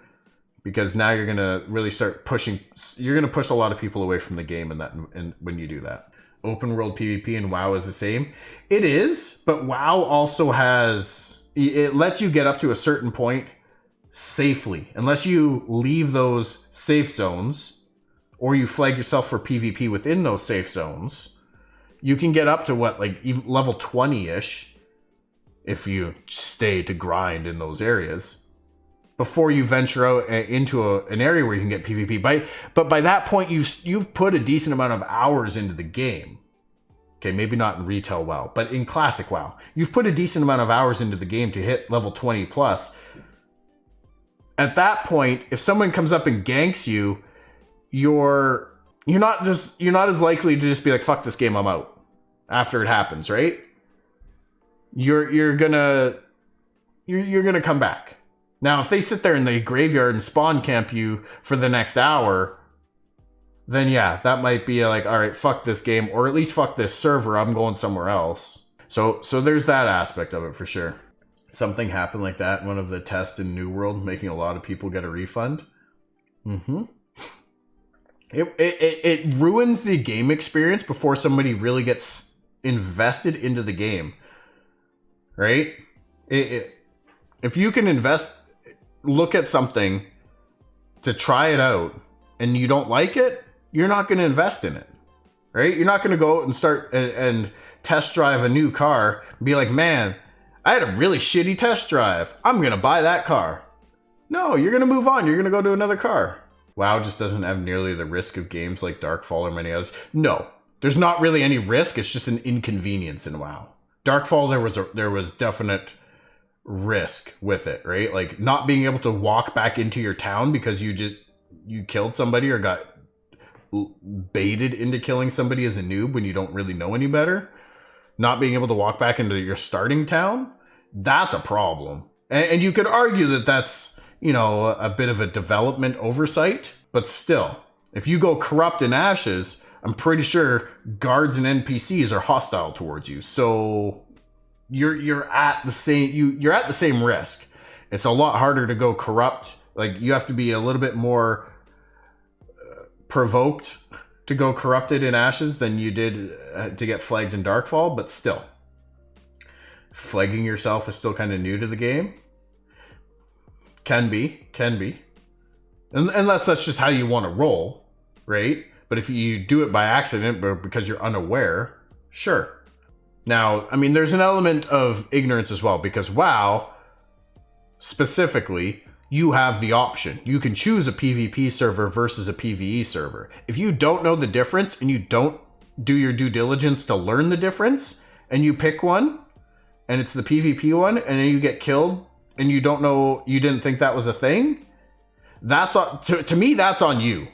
Because now you're going to really start pushing... You're going to push a lot of people away from the game and when you do that. Open world PvP and WoW is the same. It is, but WoW also has... It lets you get up to a certain point safely. Unless you leave those safe zones or you flag yourself for PvP within those safe zones, you can get up to even level 20-ish if you stay to grind in those areas before you venture out into an area where you can get PvP. But by that point, you've put a decent amount of hours into the game. Okay, maybe not in retail WoW, but in classic WoW. You've put a decent amount of hours into the game to hit level 20 plus. At that point, if someone comes up and ganks you, you're not as likely to just be like, fuck this game, I'm out. After it happens, right? You're gonna come back. Now, if they sit there in the graveyard and spawn camp you for the next hour, then yeah, that might be like, all right, fuck this game, or at least fuck this server, I'm going somewhere else. So there's that aspect of it for sure. Something happened like that in one of the tests in New World, making a lot of people get a refund. It ruins the game experience before somebody really gets invested into the game, right? If you can look at something to try it out and you don't like it, you're not going to invest in it, right? You're not going to go out and start and test drive a new car and be like, man, I had a really shitty test drive. I'm going to buy that car. No, you're going to move on. You're going to go to another car. WoW just doesn't have nearly the risk of games like Darkfall or many others. No, there's not really any risk. It's just an inconvenience in WoW. Darkfall, there was definite risk with it, right? Like not being able to walk back into your town because you killed somebody or got baited into killing somebody as a noob when you don't really know any better. Not being able to walk back into your starting town, that's a problem. And you could argue that that's, a bit of a development oversight, but still, if you go corrupt in Ashes, I'm pretty sure guards and NPCs are hostile towards you. So you're at the same risk. It's a lot harder to go corrupt. Like, you have to be a little bit more provoked to go corrupted in Ashes than you did to get flagged in Darkfall, but still. Flagging yourself is still kind of new to the game. Can be. Unless that's just how you want to roll, right? But if you do it by accident or because you're unaware, sure. Now, I mean, there's an element of ignorance as well, because WoW, specifically, you have the option. You can choose a PvP server versus a PvE server. If you don't know the difference and you don't do your due diligence to learn the difference, and you pick one, and it's the PvP one, and then you get killed, and you don't know, you didn't think that was a thing, that's to me, that's on you.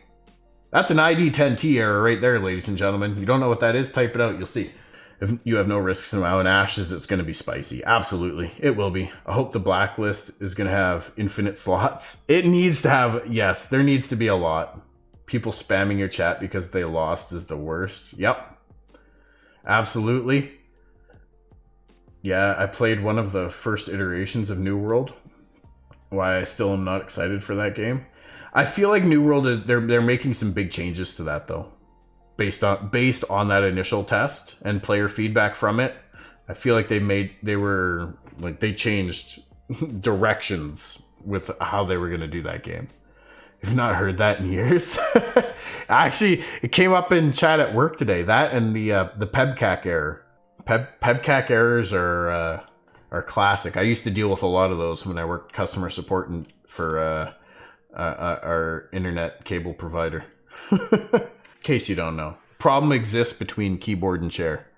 That's an ID10T error right there, ladies and gentlemen. You don't know what that is? Type it out. You'll see. If you have no risks in WoW and Ashes, it's going to be spicy. Absolutely. It will be. I hope the blacklist is going to have infinite slots. It needs to have, yes, there needs to be a lot. People spamming your chat because they lost is the worst. Yep. Absolutely. Yeah, I played one of the first iterations of New World. Why I still am not excited for that game. I feel like New World, they're making some big changes to that though. Based on that initial test and player feedback from it, I feel like they changed directions with how they were going to do that game. I've not heard that in years. Actually, it came up in chat at work today. That and the PEBCAC error. PEBCAC errors are classic. I used to deal with a lot of those when I worked customer support for our internet cable provider. In case you don't know, problem exists between keyboard and chair.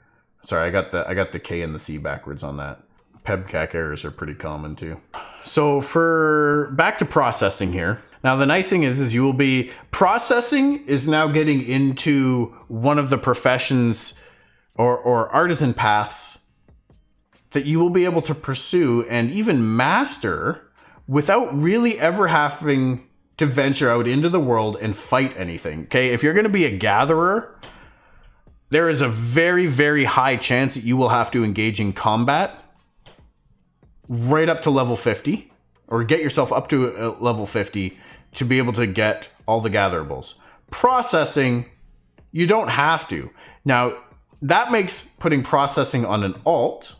Sorry, I got the K and the C backwards on that. PEBCAC errors are pretty common too. So back to processing here. Now the nice thing is you will be processing is now getting into one of the professions or artisan paths that you will be able to pursue and even master without really ever having to venture out into the world and fight anything. Okay, if you're going to be a gatherer, there is a very, very high chance that you will have to engage in combat right up to level 50, or get yourself up to level 50 to be able to get all the gatherables. Processing, you don't have to. Now, that makes putting processing on an alt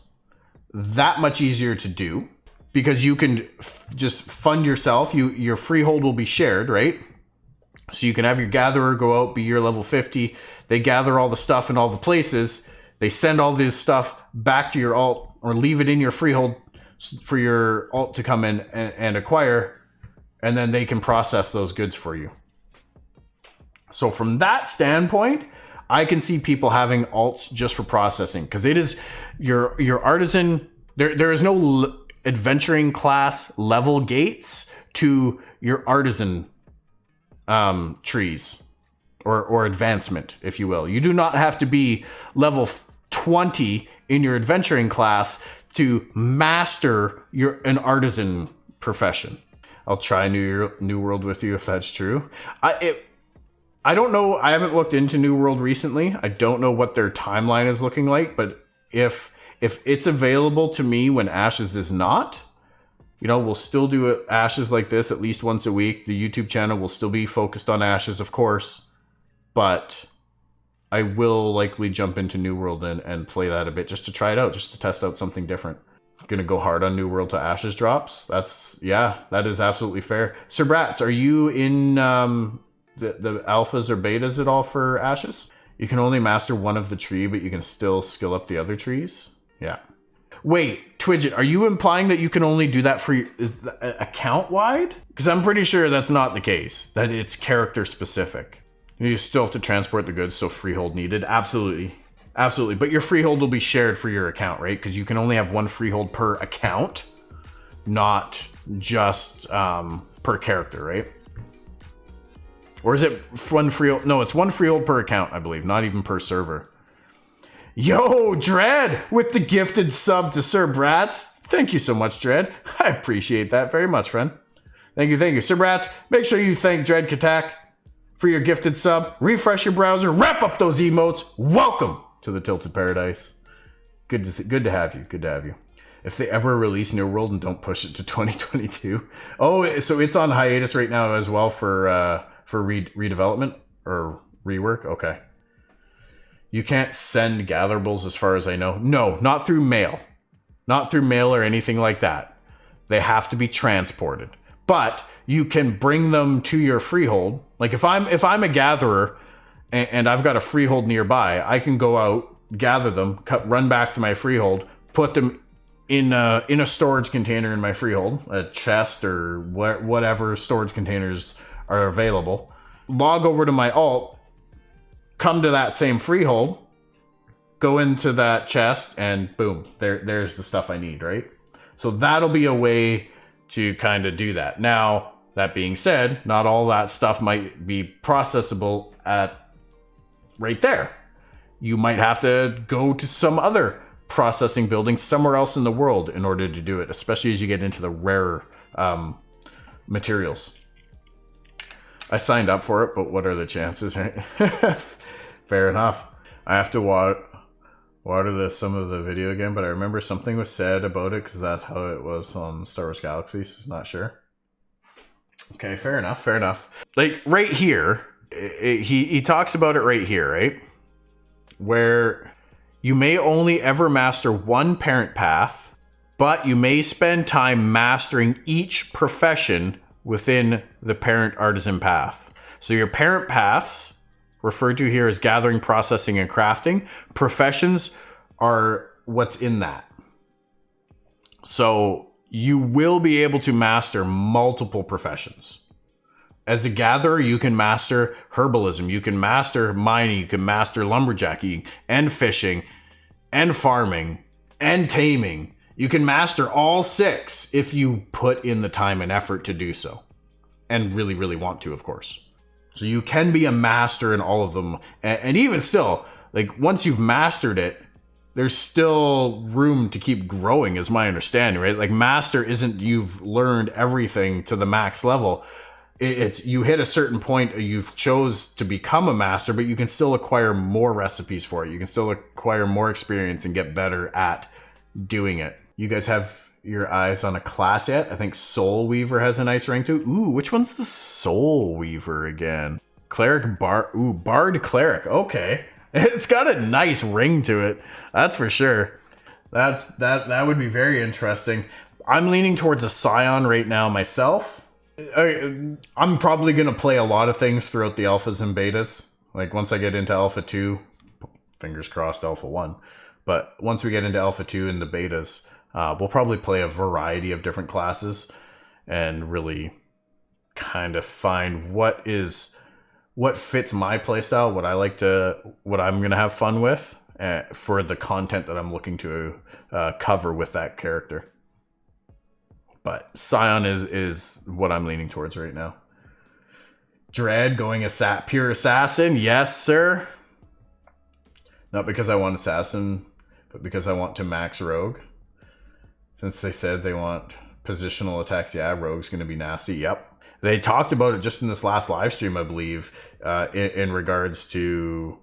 that much easier to do, because you can just fund yourself. Your freehold will be shared, right? So you can have your gatherer go out, be your level 50. They gather all the stuff in all the places. They send all this stuff back to your alt or leave it in your freehold for your alt to come in and acquire. And then they can process those goods for you. So from that standpoint, I can see people having alts just for processing, because it is your artisan. There is no adventuring class level gates to your artisan trees or advancement, if you will. You do not have to be level 20 in your adventuring class to master an artisan profession. I'll try New World with you if that's true. I don't know. I haven't looked into New World recently. I don't know what their timeline is looking like, but if it's available to me when Ashes is not, we'll still do Ashes like this at least once a week. The YouTube channel will still be focused on Ashes, of course, but I will likely jump into New World and play that a bit just to try it out, just to test out something different. Gonna go hard on New World to Ashes drops. That is absolutely fair. Sir Brats, are you in the alphas or betas at all for Ashes? You can only master one of the tree, but you can still skill up the other trees. Yeah. Wait, Twidget, are you implying that you can only do that for account wide? Because I'm pretty sure that's not the case, that it's character specific. You still have to transport the goods, so freehold needed. Absolutely. Absolutely. But your freehold will be shared for your account, right? Because you can only have one freehold per account, not just per character, right? Or is it one freehold? No, it's one freehold per account, I believe, not even per server. Yo, Dread, with the gifted sub to Sir Brats. Thank you so much, Dread. I appreciate that very much, friend. Thank you. Sir Brats, make sure you thank Dread Katak for your gifted sub. Refresh your browser, wrap up those emotes. Welcome to the Tilted Paradise. Good to have you. if they ever release New World and don't push it to 2022. Oh, so it's on hiatus right now as well for redevelopment or rework. Okay. You can't send gatherables as far as I know. No, not through mail. Not through mail or anything like that. They have to be transported. But you can bring them to your freehold. Like if I'm a gatherer and I've got a freehold nearby, I can go out, gather them, run back to my freehold, put them in a storage container in my freehold, a chest or whatever storage containers are available. Log over to my alt, come to that same freehold, go into that chest, and boom, there's the stuff I need, right? So that'll be a way to kind of do that. Now, that being said, not all that stuff might be processable at right there. You might have to go to some other processing building somewhere else in the world in order to do it, especially as you get into the rarer materials. I signed up for it, but what are the chances, right? Fair enough. I have to water some of the video again, but I remember something was said about it because that's how it was on Star Wars Galaxies. Not sure. Okay, fair enough. Like right here, he talks about it right here, right? Where you may only ever master one parent path, but you may spend time mastering each profession within the parent artisan path. So your parent paths, referred to here as gathering, processing, and crafting, professions are what's in that. So you will be able to master multiple professions. As a gatherer, you can master herbalism, you can master mining, you can master lumberjacking, and fishing, and farming, and taming. You can master all 6 if you put in the time and effort to do so. And really, really want to, of course. So you can be a master in all of them. And even still, like once you've mastered it, there's still room to keep growing, is my understanding, right? Like master isn't you've learned everything to the max level. It's you hit a certain point, you've chose to become a master, but you can still acquire more recipes for it. You can still acquire more experience and get better at doing it. You guys have your eyes on a class yet? I think Soul Weaver has a nice ring too. Ooh, which one's the Soul Weaver again? Cleric Bard Cleric. Okay. It's got a nice ring to it. That's for sure. That would be very interesting. I'm leaning towards a Scion right now myself. I'm probably going to play a lot of things throughout the alphas and betas. Like once I get into Alpha 2, fingers crossed Alpha 1. But once we get into Alpha 2 and the betas, we'll probably play a variety of different classes and really kind of find what fits my playstyle, what I'm going to have fun with for the content that I'm looking to cover with that character. But Scion is what I'm leaning towards right now. Dread going pure assassin. Yes, sir. Not because I want assassin, but because I want to max rogue. Since they said they want positional attacks, yeah, rogue's going to be nasty. Yep. They talked about it just in this last live stream, I believe, in regards to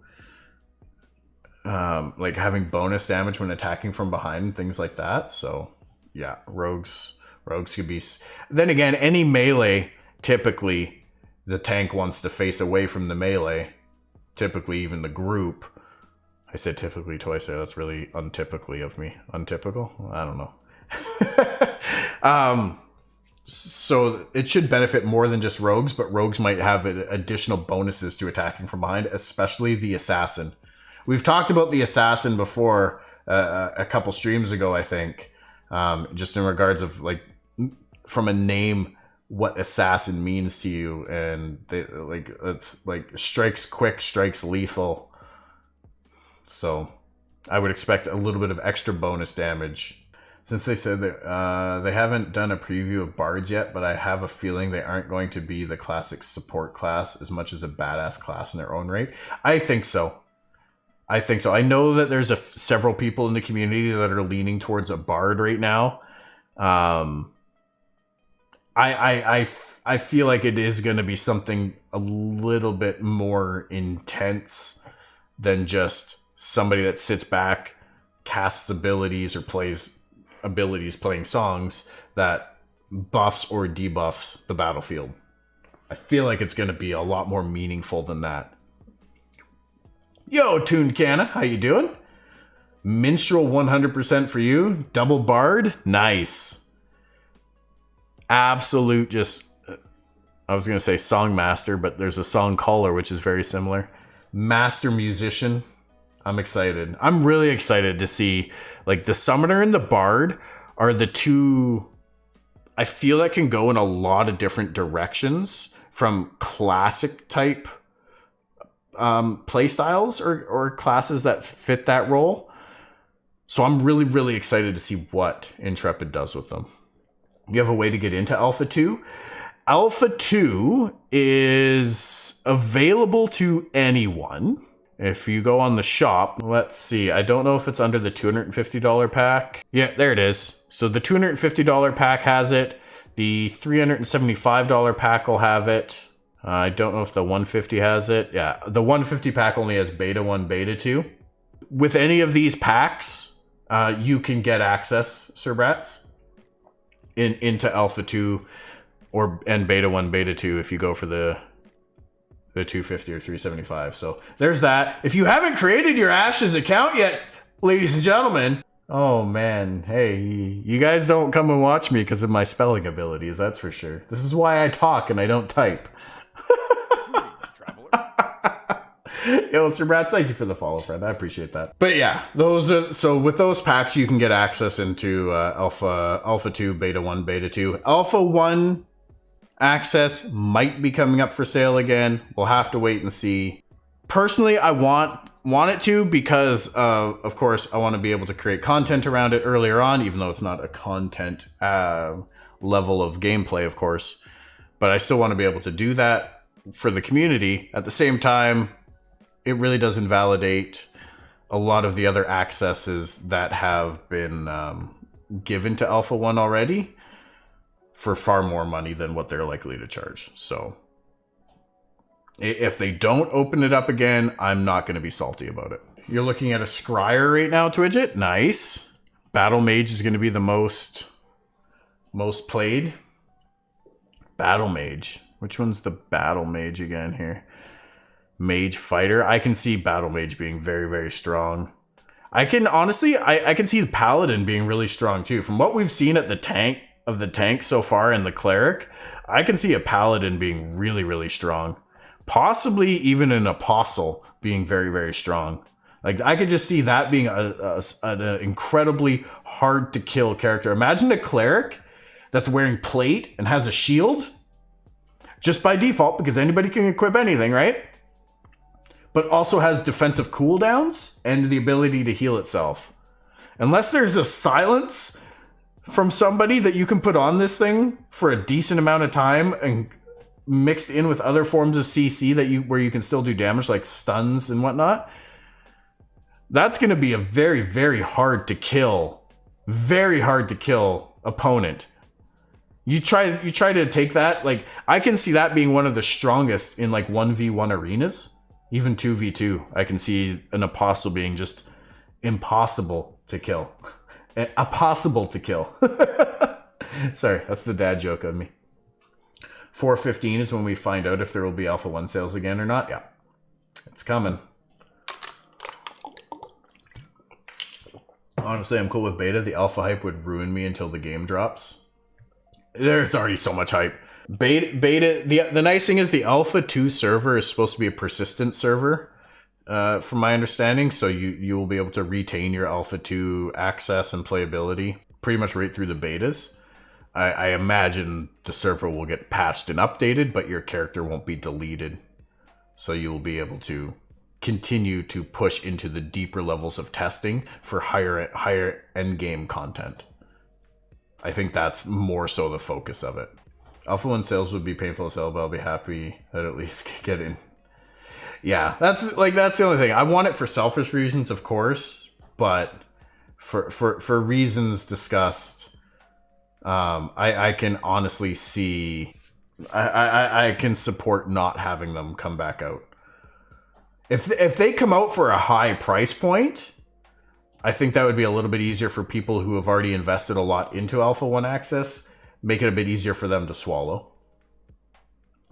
like having bonus damage when attacking from behind and things like that. So yeah, rogues could be. Then again, any melee, typically the tank wants to face away from the melee. Typically, even the group. I said typically twice there. That's really untypically of me. Untypical? I don't know. So it should benefit more than just rogues, but rogues might have additional bonuses to attacking from behind, especially the assassin. We've talked about the assassin before a couple streams ago, I think, just in regards of like from a name, what assassin means to you, and it's like strikes quick, strikes lethal. So I would expect a little bit of extra bonus damage. Since they said that they haven't done a preview of bards yet, but I have a feeling they aren't going to be the classic support class as much as a badass class in their own right. I think so. I know that there's several people in the community that are leaning towards a bard right now. I feel like it is going to be something a little bit more intense than just somebody that sits back, casts abilities, or plays abilities playing songs that buffs or debuffs the battlefield. I feel like it's going to be a lot more meaningful than that. Yo, Toon Canna, how you doing? Minstrel 100% for you. Double Bard, nice. Absolute just, I was going to say song master, but there's a song caller, which is very similar. Master musician. I'm excited. I'm really excited to see, like, the Summoner and the Bard are the two I feel that can go in a lot of different directions, from classic type play styles or classes that fit that role. So I'm really, really excited to see what Intrepid does with them. You have a way to get into Alpha 2. Alpha 2 is available to anyone. If you go on the shop, let's see. I don't know if it's under the $250 pack. Yeah, there it is. So the $250 pack has it. The $375 pack will have it. I don't know if the $150 has it. Yeah, the $150 pack only has Beta 1, Beta 2. With any of these packs, you can get access, Sir Brats, into Alpha 2 and Beta 1, Beta 2 if you go for the 250 or 375. So there's that. If you haven't created your Ashes account yet, ladies and gentlemen, oh man, hey, you guys don't come and watch me because of my spelling abilities, that's for sure. This is why I talk and I don't type. Yo, Sir Brats, thank you for the follow, friend. I appreciate that. But yeah, so with those packs, you can get access into Alpha 2, Beta 1, Beta 2. Alpha 1 access might be coming up for sale again. We'll have to wait and see. Personally, I want it to, because of course I want to be able to create content around it earlier on, even though it's not a content level of gameplay, of course. But I still want to be able to do that for the community. At the same time, it really does invalidate a lot of the other accesses that have been given to Alpha 1 already for far more money than what they're likely to charge. So if they don't open it up again, I'm not going to be salty about it. You're looking at a Scryer right now, Twidget. Nice. Battle Mage is going to be the most played. Battle Mage. Which one's the Battle Mage again here? Mage Fighter. I can see Battle Mage being very, very strong. I can honestly, I can see the Paladin being really strong too. From what we've seen at the tank so far and the Cleric, I can see a Paladin being really, really strong. Possibly even an Apostle being very, very strong. Like, I could just see that being an incredibly hard to kill character. Imagine a Cleric that's wearing plate and has a shield. Just by default, because anybody can equip anything, right? But also has defensive cooldowns and the ability to heal itself. Unless there's a silence from somebody that you can put on this thing for a decent amount of time and mixed in with other forms of CC where you can still do damage, like stuns and whatnot, that's going to be a very, very hard to kill opponent. You try to take that, like, I can see that being one of the strongest in like 1v1 arenas. Even 2v2, I can see an Apostle being just impossible to kill. Impossible to kill. Sorry, that's the dad joke on me. 4/15 is when we find out if there will be Alpha 1 sales again or not. Yeah, it's coming. Honestly, I'm cool with beta. The alpha hype would ruin me until the game drops. There's already so much hype. Beta. The nice thing is the Alpha 2 server is supposed to be a persistent server, from my understanding. So you will be able to retain your Alpha 2 access and playability pretty much right through the betas. I imagine the server will get patched and updated, but your character won't be deleted. So you'll be able to continue to push into the deeper levels of testing for higher end game content. I think that's more so the focus of it. Alpha 1 sales would be painful as hell, but I'll be happy that at least get in. Yeah, that's the only thing. I want it for selfish reasons, of course, but for reasons discussed, I can honestly see, I can support not having them come back out. If they come out for a high price point, I think that would be a little bit easier for people who have already invested a lot into Alpha 1 access. Make it a bit easier for them to swallow.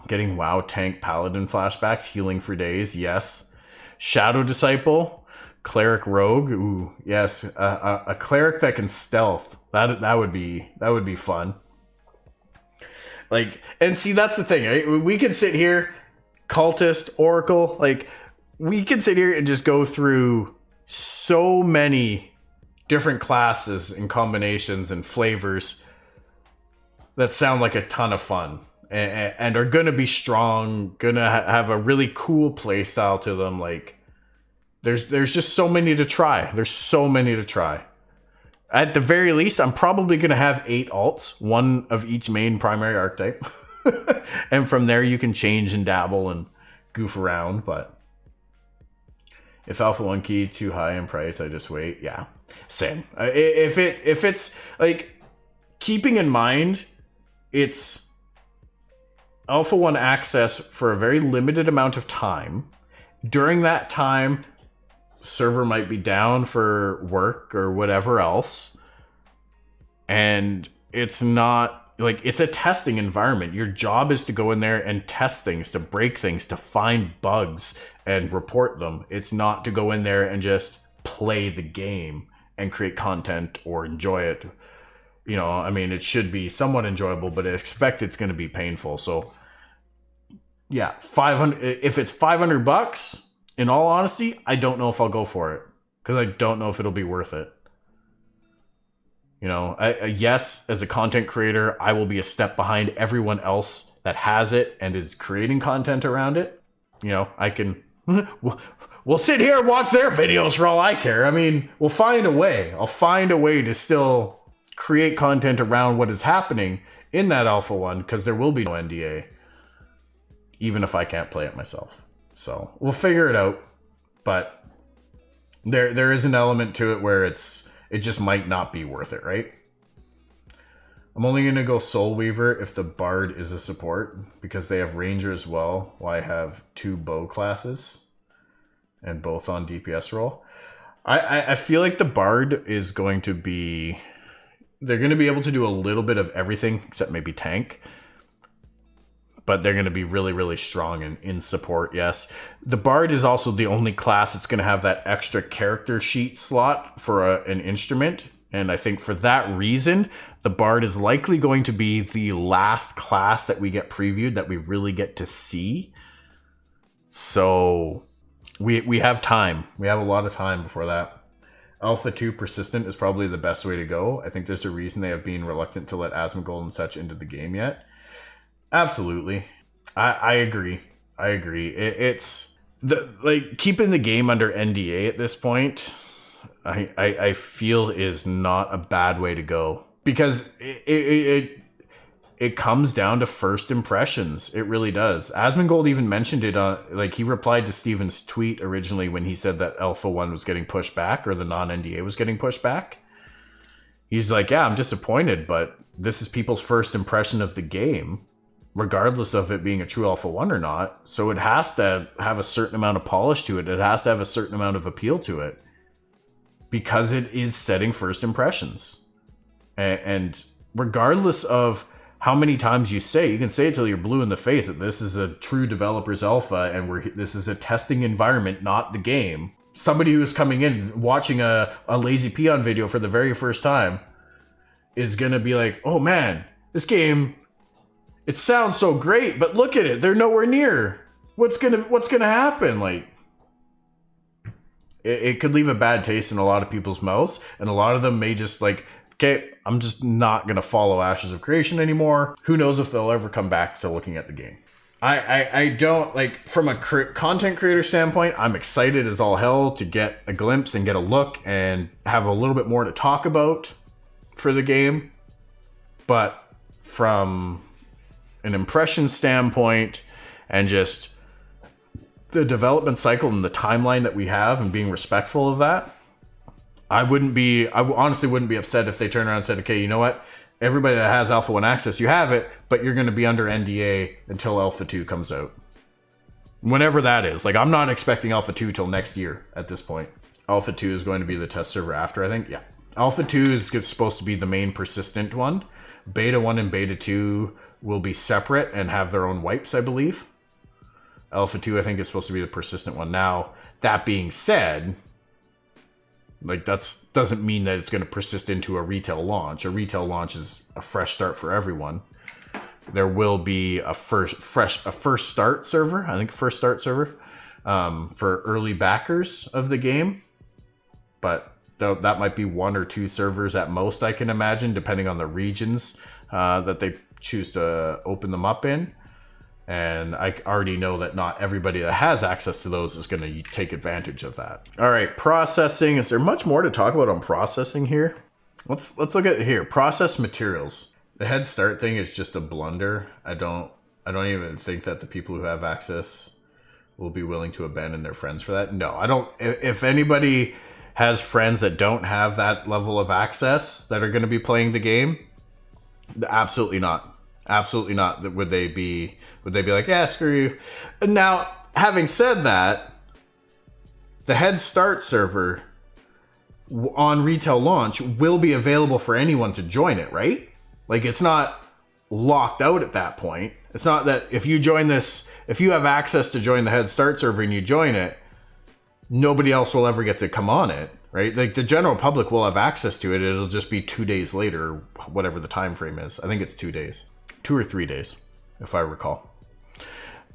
Getting WoW Tank Paladin flashbacks, healing for days, yes. Shadow Disciple, Cleric Rogue, ooh, yes. A cleric that can stealth, that would be fun. Like, and see, that's the thing, right? We could sit here, Cultist, Oracle, like, we could sit here and just go through so many different classes and combinations and flavors that sound like a ton of fun. And are going to be strong, going to have a really cool play style to them. Like, there's just so many to try. There's so many to try. At the very least, I'm probably going to have 8 alts, 1 of each main primary archetype. And from there, you can change and dabble and goof around. But if Alpha 1 key too high in price, I just wait. Yeah, same. If it's like, keeping in mind, it's Alpha 1 access for a very limited amount of time. During that time, server might be down for work or whatever else. And it's not, like, it's a testing environment. Your job is to go in there and test things, to break things, to find bugs and report them. It's not to go in there and just play the game and create content or enjoy it. You know, I mean, it should be somewhat enjoyable, but I expect it's going to be painful. So, yeah, 500. If it's $500, in all honesty, I don't know if I'll go for it because I don't know if it'll be worth it. You know, yes, as a content creator, I will be a step behind everyone else that has it and is creating content around it. You know, I can. We'll sit here and watch their videos for all I care. I mean, we'll find a way. I'll find a way to still create content around what is happening in that Alpha 1 because there will be no NDA, even if I can't play it myself. So we'll figure it out. But there is an element to it where it just might not be worth it, right? I'm only going to go Soul Weaver if the Bard is a support because they have Ranger as well. Well, I have 2 bow classes and both on DPS roll. I feel like the Bard is going to be... They're going to be able to do a little bit of everything except maybe tank. But they're going to be really, really strong in support, yes. The Bard is also the only class that's going to have that extra character sheet slot for an instrument. And I think for that reason, the Bard is likely going to be the last class that we get previewed, that we really get to see. So we have time. We have a lot of time before that. Alpha 2 Persistent is probably the best way to go. I think there's a reason they have been reluctant to let Asmongold and such into the game yet. Absolutely. I agree. I agree. It's like keeping the game under NDA at this point, I feel is not a bad way to go because it comes down to first impressions. It really does. Asmongold even mentioned it on, like, he replied to Steven's tweet originally when he said that Alpha 1 was getting pushed back or the non-NDA was getting pushed back. He's like, yeah, I'm disappointed, but this is people's first impression of the game, regardless of it being a true Alpha 1 or not. So it has to have a certain amount of polish to it. It has to have a certain amount of appeal to it because it is setting first impressions. And regardless of how many times you can say it till you're blue in the face that this is a true developer's alpha and this is a testing environment, not the game. Somebody who's coming in watching a Lazy Peon video for the very first time is going to be like, oh man, this game, it sounds so great, but look at it. They're nowhere near. What's gonna happen? Like, it could leave a bad taste in a lot of people's mouths, and a lot of them may just like, okay, I'm just not gonna follow Ashes of Creation anymore. Who knows if they'll ever come back to looking at the game. I don't, like, from a content creator standpoint, I'm excited as all hell to get a glimpse and get a look and have a little bit more to talk about for the game. But from an impression standpoint and just the development cycle and the timeline that we have and being respectful of that, I honestly wouldn't be upset if they turned around and said, okay, you know what? Everybody that has Alpha 1 access, you have it, but you're going to be under NDA until Alpha 2 comes out. Whenever that is. Like, I'm not expecting Alpha 2 till next year at this point. Alpha 2 is going to be the test server after, I think. Yeah. Alpha 2 is supposed to be the main persistent one. Beta 1 and Beta 2 will be separate and have their own wipes, I believe. Alpha 2, I think, is supposed to be the persistent one. Now, that being said, like, that doesn't mean that it's going to persist into a retail launch. A retail launch is a fresh start for everyone. There will be a first start server, I think first start server, for early backers of the game. But that might be 1 or 2 servers at most, I can imagine, depending on the regions that they choose to open them up in. And I already know that not everybody that has access to those is going to take advantage of that. All right, processing. Is there much more to talk about on processing here? Let's look at it here. Process materials. The head start thing is just a blunder. I don't even think that the people who have access will be willing to abandon their friends for that. No, I don't. If anybody has friends that don't have that level of access that are going to be playing the game, absolutely not. Absolutely not. Would they be like, yeah, screw you? Now, having said that, the Head Start server on retail launch will be available for anyone to join it, right? Like, it's not locked out at that point. It's not that if you join this, if you have access to join the Head Start server and you join it, nobody else will ever get to come on it, right? Like, the general public will have access to it. It'll just be 2 days later, whatever the time frame is. I think it's 2 days. 2 or 3 days, if I recall.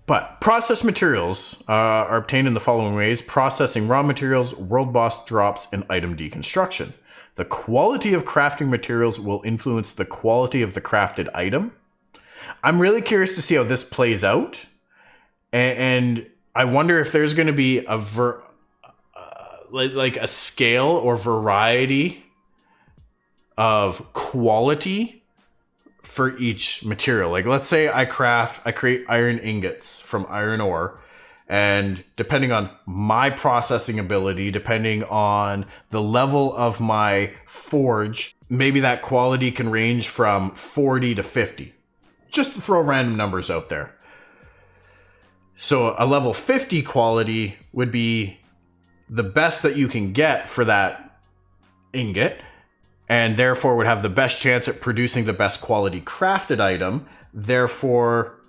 But processed materials are obtained in the following ways: processing raw materials, world boss drops, and item deconstruction. The quality of crafting materials will influence the quality of the crafted item. I'm really curious to see how this plays out. And I wonder if there's going to be like a scale or variety of quality for each material. Like, let's say I create iron ingots from iron ore, and depending on my processing ability, depending on the level of my forge, maybe that quality can range from 40 to 50. Just to throw random numbers out there. So a level 50 quality would be the best that you can get for that ingot, and therefore would have the best chance at producing the best quality crafted item. Therefore,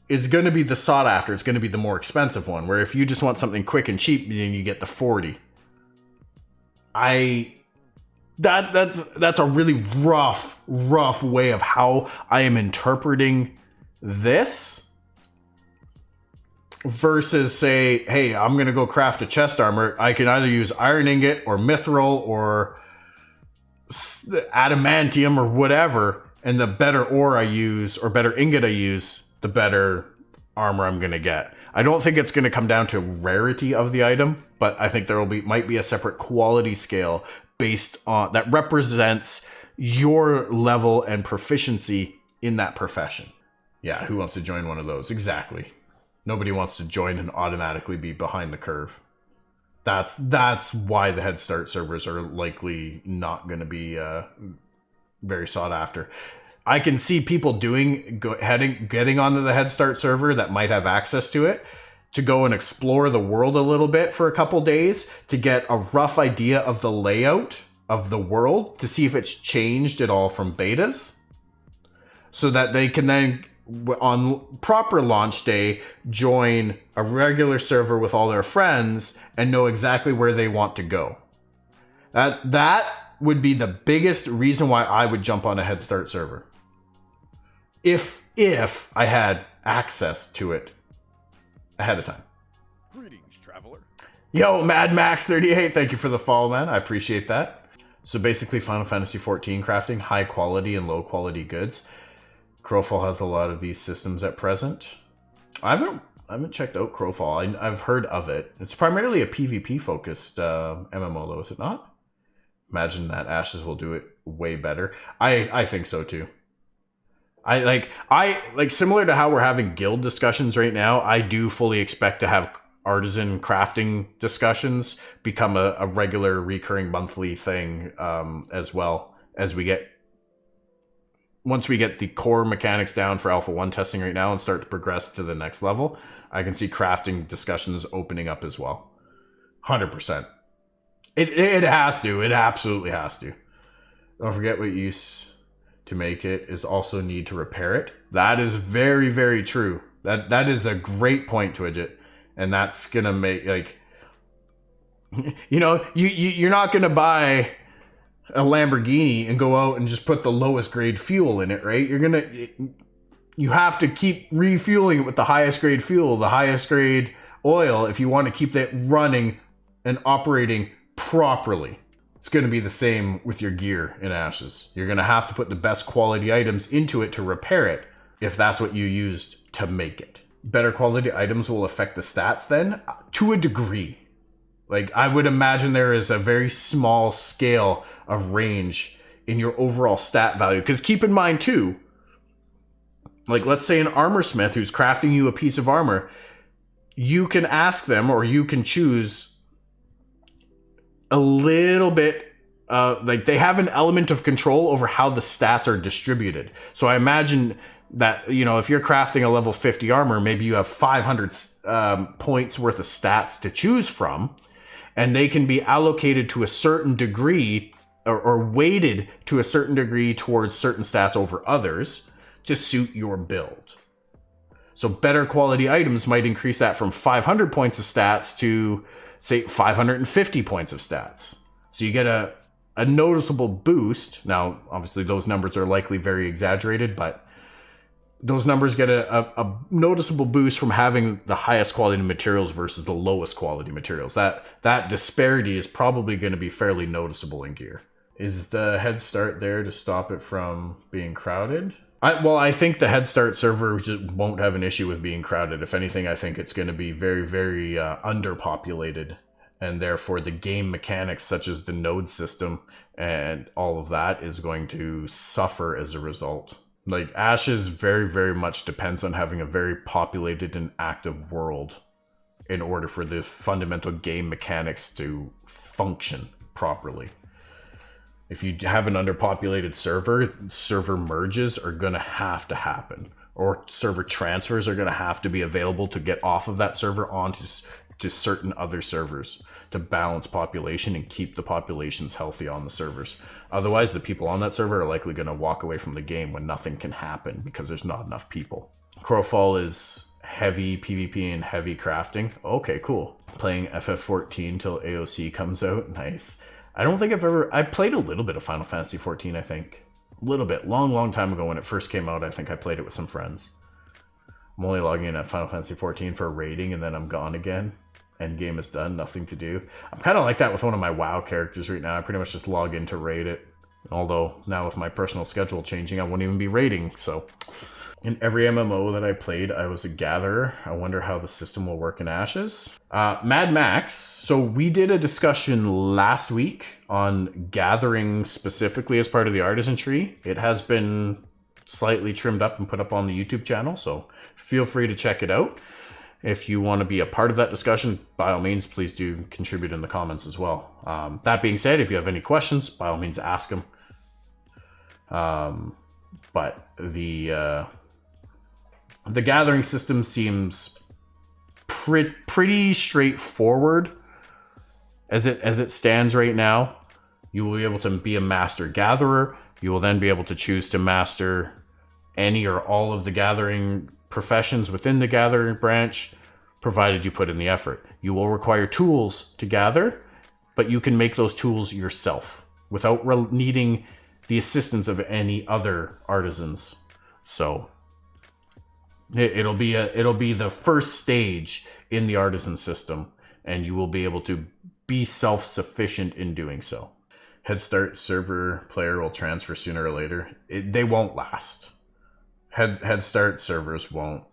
it's going to be the sought after. It's going to be the more expensive one. Where if you just want something quick and cheap, then you get the 40. That's a really rough way of how I am interpreting this. Versus, say, hey, I'm going to go craft a chest armor. I can either use iron ingot or mithril or adamantium or whatever, and the better ore I use or better ingot I use, the better armor I'm going to get. I don't think it's going to come down to rarity of the item, but I think might be a separate quality scale based on that represents your level and proficiency in that profession. Yeah, who wants to join one of those? Exactly. Nobody wants to join and automatically be behind the curve. That's why the Head Start servers are likely not going to be very sought after. I can see people getting onto the Head Start server that might have access to it to go and explore the world a little bit for a couple days to get a rough idea of the layout of the world, to see if it's changed at all from betas, so that they can then, on proper launch day, join a regular server with all their friends and know exactly where they want to go. That would be the biggest reason why I would jump on a Head Start server. If I had access to it ahead of time. Greetings, traveler. Yo, Mad Max 38, thank you for the follow, man. I appreciate that. So basically, Final Fantasy 14 crafting, high quality and low quality goods. Crowfall has a lot of these systems at present. I haven't checked out Crowfall. I've heard of it. It's primarily a PvP focused MMO, though, is it not? Imagine that Ashes will do it way better. I think so too. I like similar to how we're having guild discussions right now. I do fully expect to have artisan crafting discussions become a regular recurring monthly thing, as well as once we get the core mechanics down for Alpha 1 testing right now and start to progress to the next level. I can see crafting discussions opening up as well. 100%. It has to. It absolutely has to. Don't forget what you use to make it is also need to repair it. That is very, very true. That is a great point, Twidget. And that's going to make, like, you know, you're not going to buy a Lamborghini and go out and just put the lowest grade fuel in it, right? You have to keep refueling it with the highest grade fuel, the highest grade oil, if you want to keep that running and operating properly. It's going to be the same with your gear in Ashes. You're going to have to put the best quality items into it to repair it if that's what you used to make it. Better quality items will affect the stats then to a degree. Like, I would imagine there is a very small scale of range in your overall stat value. Because keep in mind too, like, let's say an armor smith who's crafting you a piece of armor, you can ask them, or you can choose a little bit, like, they have an element of control over how the stats are distributed. So I imagine that, you know, if you're crafting a level 50 armor, maybe you have 500 points worth of stats to choose from, and they can be allocated to a certain degree or weighted to a certain degree towards certain stats over others to suit your build. So better quality items might increase that from 500 points of stats to, say, 550 points of stats. So you get a noticeable boost. Now, obviously, those numbers are likely very exaggerated, but those numbers get a noticeable boost from having the highest quality materials versus the lowest quality materials. That disparity is probably going to be fairly noticeable in gear. Is the head start there to stop it from being crowded? I think the Head Start server just won't have an issue with being crowded. If anything, I think it's going to be very, very underpopulated. And therefore, the game mechanics, such as the node system and all of that, is going to suffer as a result. Like, Ashes very, very much depends on having a very populated and active world in order for the fundamental game mechanics to function properly. If you have an underpopulated server merges are going to have to happen, or server transfers are going to have to be available to get off of that server onto to certain other servers to balance population and keep the populations healthy on the servers. Otherwise, the people on that server are likely going to walk away from the game when nothing can happen because there's not enough people. Crowfall is heavy PvP and heavy crafting. Okay, cool. Playing FF14 till AOC comes out. Nice. I don't think I played a little bit of Final Fantasy 14, I think. A little bit. Long time ago when it first came out, I think I played it with some friends. I'm only logging in at Final Fantasy 14 for raiding, and then I'm gone again. Endgame is done, nothing to do. I'm kind of like that with one of my WoW characters right now. I pretty much just log in to raid it. Although, now with my personal schedule changing, I won't even be raiding, so... In every MMO that I played, I was a gatherer. I wonder how the system will work in Ashes. Mad Max. So we did a discussion last week on gathering specifically as part of the Artisan tree. It has been slightly trimmed up and put up on the YouTube channel, so feel free to check it out. If you want to be a part of that discussion, by all means, please do contribute in the comments as well. That being said, if you have any questions, by all means, ask them. But the gathering system seems pretty straightforward as it stands right now. You will be able to be a master gatherer. You will then be able to choose to master any or all of the gathering professions within the gathering branch, provided you put in the effort. You will require tools to gather, but you can make those tools yourself without needing the assistance of any other artisans. So it'll be the first stage in the Artisan system, and you will be able to be self-sufficient in doing so. Head Start server player will transfer sooner or later. They won't last. Head Start servers won't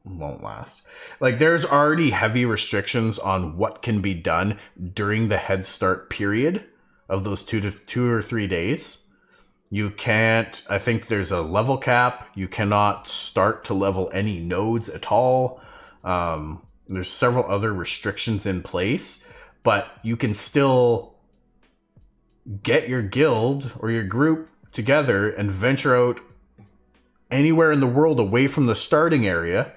last. Like, there's already heavy restrictions on what can be done during the Head Start period of those 2 or 3 days. You can't, I think there's a level cap. You cannot start to level any nodes at all. There's several other restrictions in place, but you can still get your guild or your group together and venture out anywhere in the world away from the starting area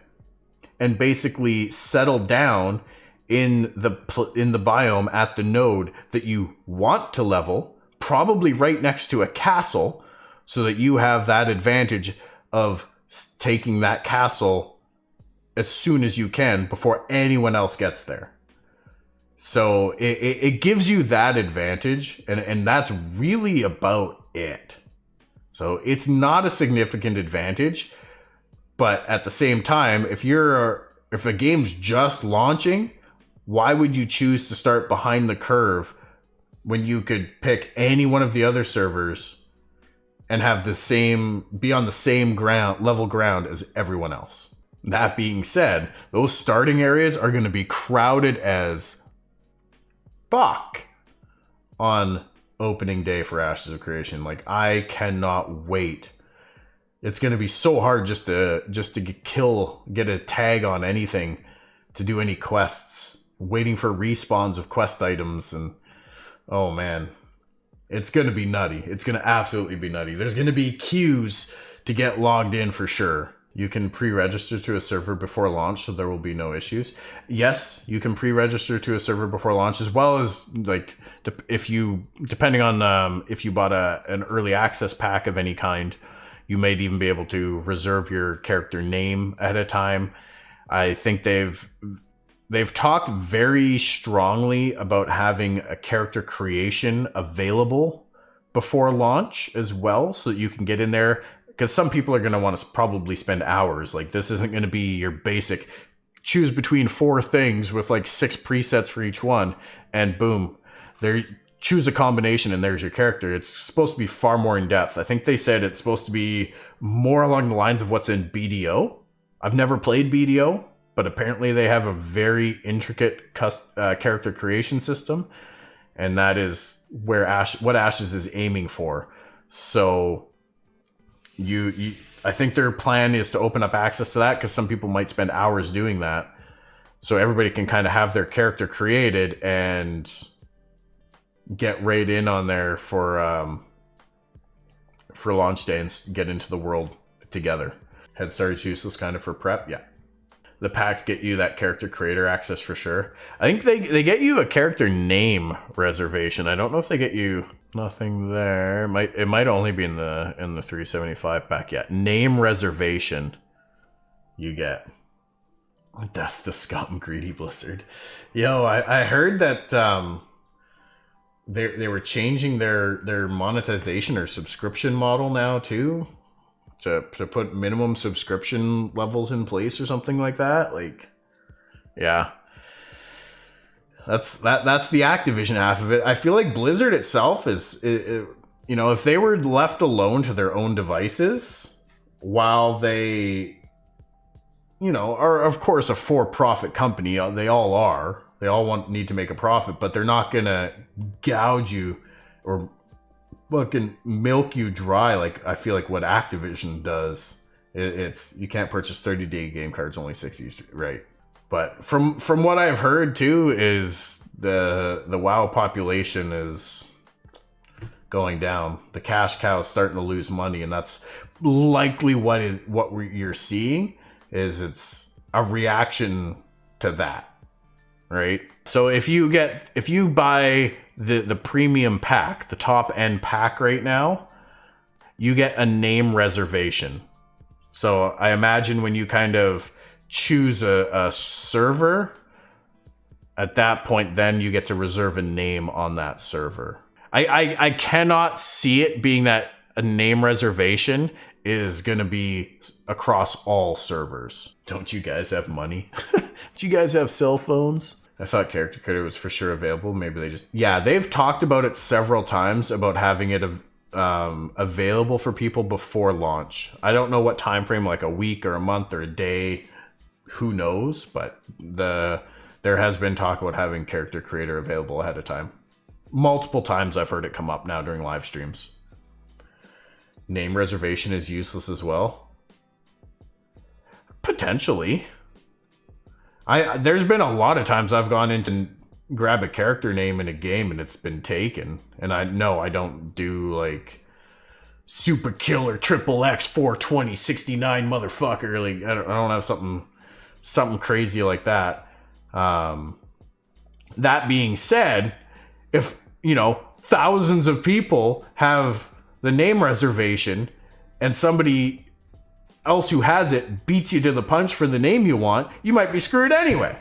and basically settle down in the biome at the node that you want to level, probably right next to a castle, so that you have that advantage of taking that castle as soon as you can before anyone else gets there. So it gives you that advantage, and that's really about it. So it's not a significant advantage, but at the same time, if the game's just launching, why would you choose to start behind the curve when you could pick any one of the other servers and have be on the same level ground as everyone else? That being said, those starting areas are going to be crowded as fuck on opening day for Ashes of Creation. Like, I cannot wait. It's going to be so hard just to get a tag on anything, to do any quests, waiting for respawns of quest items, and oh man, it's going to be nutty. It's going to absolutely be nutty. There's going to be queues to get logged in for sure. You can pre-register to a server before launch, so there will be no issues. Yes, you can pre-register to a server before launch, as well as, like, depending on if you bought an early access pack of any kind, you might even be able to reserve your character name ahead of time. I think they've talked very strongly about having a character creation available before launch as well, so that you can get in there. Because some people are going to want to probably spend hours. Like, this isn't going to be your basic choose between 4 things with like 6 presets for each one, and boom, there, choose a combination and there's your character. It's supposed to be far more in depth. I think they said it's supposed to be more along the lines of what's in BDO. I've never played BDO, but apparently they have a very intricate character creation system, and that is where what Ashes is aiming for. So I think their plan is to open up access to that, because some people might spend hours doing that, so everybody can kind of have their character created and get right in on there for launch day and get into the world together. Head start is useless kind of for prep. Yeah, the packs get you that character creator access for sure. I think they get you a character name reservation. I don't know if they get you. Nothing there. It might only be in the 375 pack. Yeah, name reservation. You get. That's the scum greedy Blizzard. Yo, I heard that they were changing their monetization or subscription model now too, to put minimum subscription levels in place or something like that. Like, yeah. That's the Activision half of it. I feel like Blizzard itself is, if they were left alone to their own devices, while they, are of course a for-profit company. They all are. They all need to make a profit, but they're not gonna gouge you or fucking milk you dry like I feel like what Activision does. It's you can't purchase 30-day game cards, only 60s, right? But from what I've heard too, is the WoW population is going down. The cash cow is starting to lose money, and that's likely what you're seeing. Is it's a reaction to that, right? So if you buy the premium pack, the top end pack right now, you get a name reservation. So I imagine when you kind of choose a server, at that point then you get to reserve a name on that server. I cannot see it being that a name reservation is going to be across all servers. Don't you guys have money? Do you guys have cell phones? I thought Character Creator was for sure available. Maybe they just... Yeah, they've talked about it several times, about having it available for people before launch. I don't know what time frame, like a week or a month or a day. Who knows? But there has been talk about having Character Creator available ahead of time. Multiple times I've heard it come up now during live streams. Name reservation is useless as well. Potentially. There's been a lot of times I've gone in to grab a character name in a game and it's been taken. And I don't do like super killer triple X 420 69 motherfucker. Like I don't have something crazy like that. That being said, if, you know, thousands of people have the name reservation and somebody else who has it beats you to the punch for the name you want, you might be screwed anyway.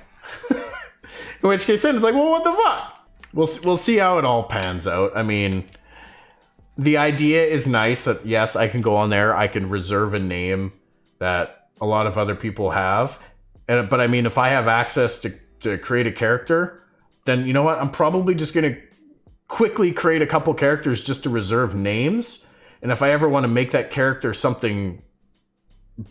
In which case then it's like, well, what the fuck? We'll see how it all pans out. I mean, the idea is nice that, yes, I can go on there, I can reserve a name that a lot of other people have. But I mean, if I have access to create a character, then you know what? I'm probably just going to quickly create a couple characters just to reserve names. And if I ever want to make that character something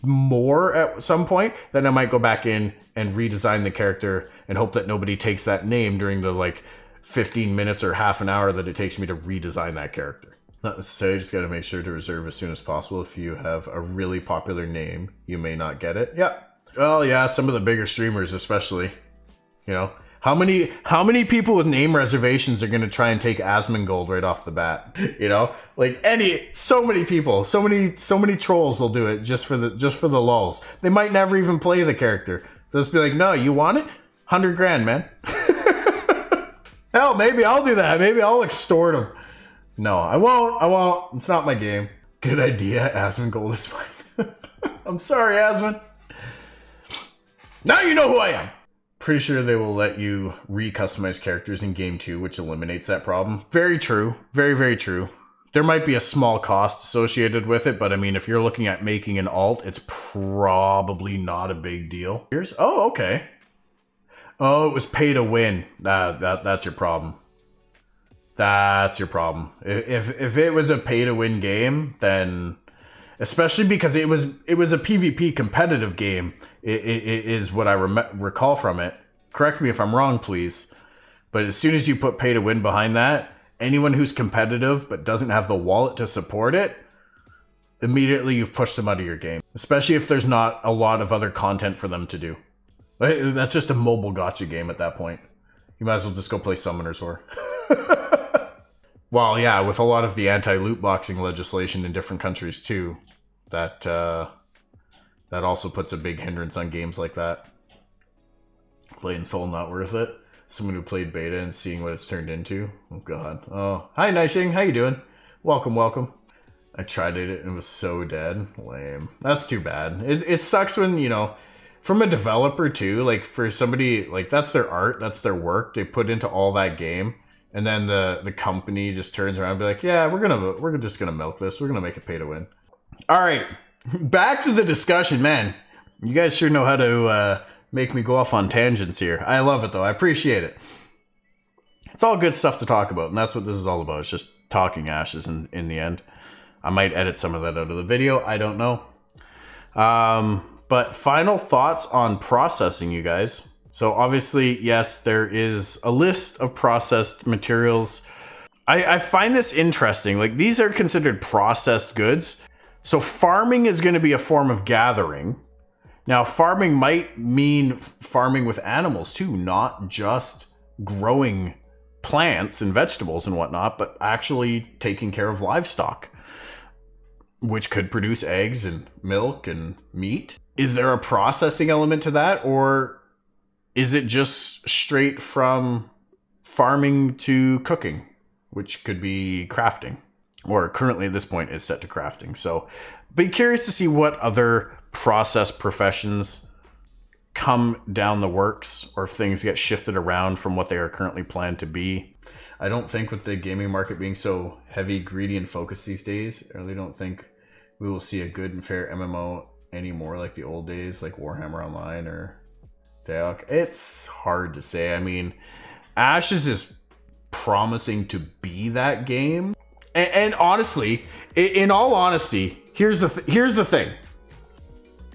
more at some point, then I might go back in and redesign the character and hope that nobody takes that name during the like 15 minutes or half an hour that it takes me to redesign that character. Not necessarily, just got to make sure to reserve as soon as possible. If you have a really popular name, you may not get it. Yeah. Well, yeah, some of the bigger streamers especially, you know. How many people with name reservations are going to try and take Asmongold right off the bat? You know, like so many people, so many trolls will do it just for the lulz. They might never even play the character. They'll just be like, no, you want it? 100 grand, man. Hell, maybe I'll do that. Maybe I'll extort them. No, I won't. It's not my game. Good idea. Asmongold is fine. I'm sorry, Asmon. Now you know who I am. Pretty sure they will let you re-customize characters in game 2, which eliminates that problem. Very true. Very, very true. There might be a small cost associated with it, but I mean, if you're looking at making an alt, it's probably not a big deal. Oh, okay. Oh, it was pay to win. That's your problem. That's your problem. If it was a pay to win game, then, especially because it was a PvP competitive game, it is what I recall from it. Correct me if I'm wrong, please. But as soon as you put pay to win behind that, anyone who's competitive but doesn't have the wallet to support it, immediately you've pushed them out of your game. Especially if there's not a lot of other content for them to do. That's just a mobile gacha game at that point. You might as well just go play Summoner's War. Well, yeah, with a lot of the anti-loot boxing legislation in different countries too, that also puts a big hindrance on games like that. Playing Soul not worth it. Someone who played beta and seeing what it's turned into. Oh god. Oh, hi Nishing, how you doing? Welcome, welcome. I tried it and it was so dead. Lame. That's too bad. It sucks when, you know, from a developer too, like for somebody, like that's their art, that's their work. They put into all that game. And then the company just turns around and be like, yeah, we're just gonna milk this. We're gonna make it pay to win. All right, back to the discussion, man. You guys sure know how to make me go off on tangents here. I love it though. I appreciate it. It's all good stuff to talk about, and that's what this is all about. It's just talking ashes in the end. I might edit some of that out of the video. I don't know. But final thoughts on processing, you guys. So obviously, yes, there is a list of processed materials. I find this interesting. Like, these are considered processed goods. So farming is going to be a form of gathering. Now, farming might mean farming with animals too, not just growing plants and vegetables and whatnot, but actually taking care of livestock, which could produce eggs and milk and meat. Is there a processing element to that, or is it just straight from farming to cooking, which could be crafting, or currently at this point is set to crafting? So be curious to see what other process professions come down the works, or if things get shifted around from what they are currently planned to be. I don't think with the gaming market being so heavy, greedy, and focused these days, I really don't think we will see a good and fair MMO anymore like the old days, like Warhammer Online or Daok. It's hard to say. I mean, Ashes is promising to be that game, and honestly, in all honesty, here's the thing.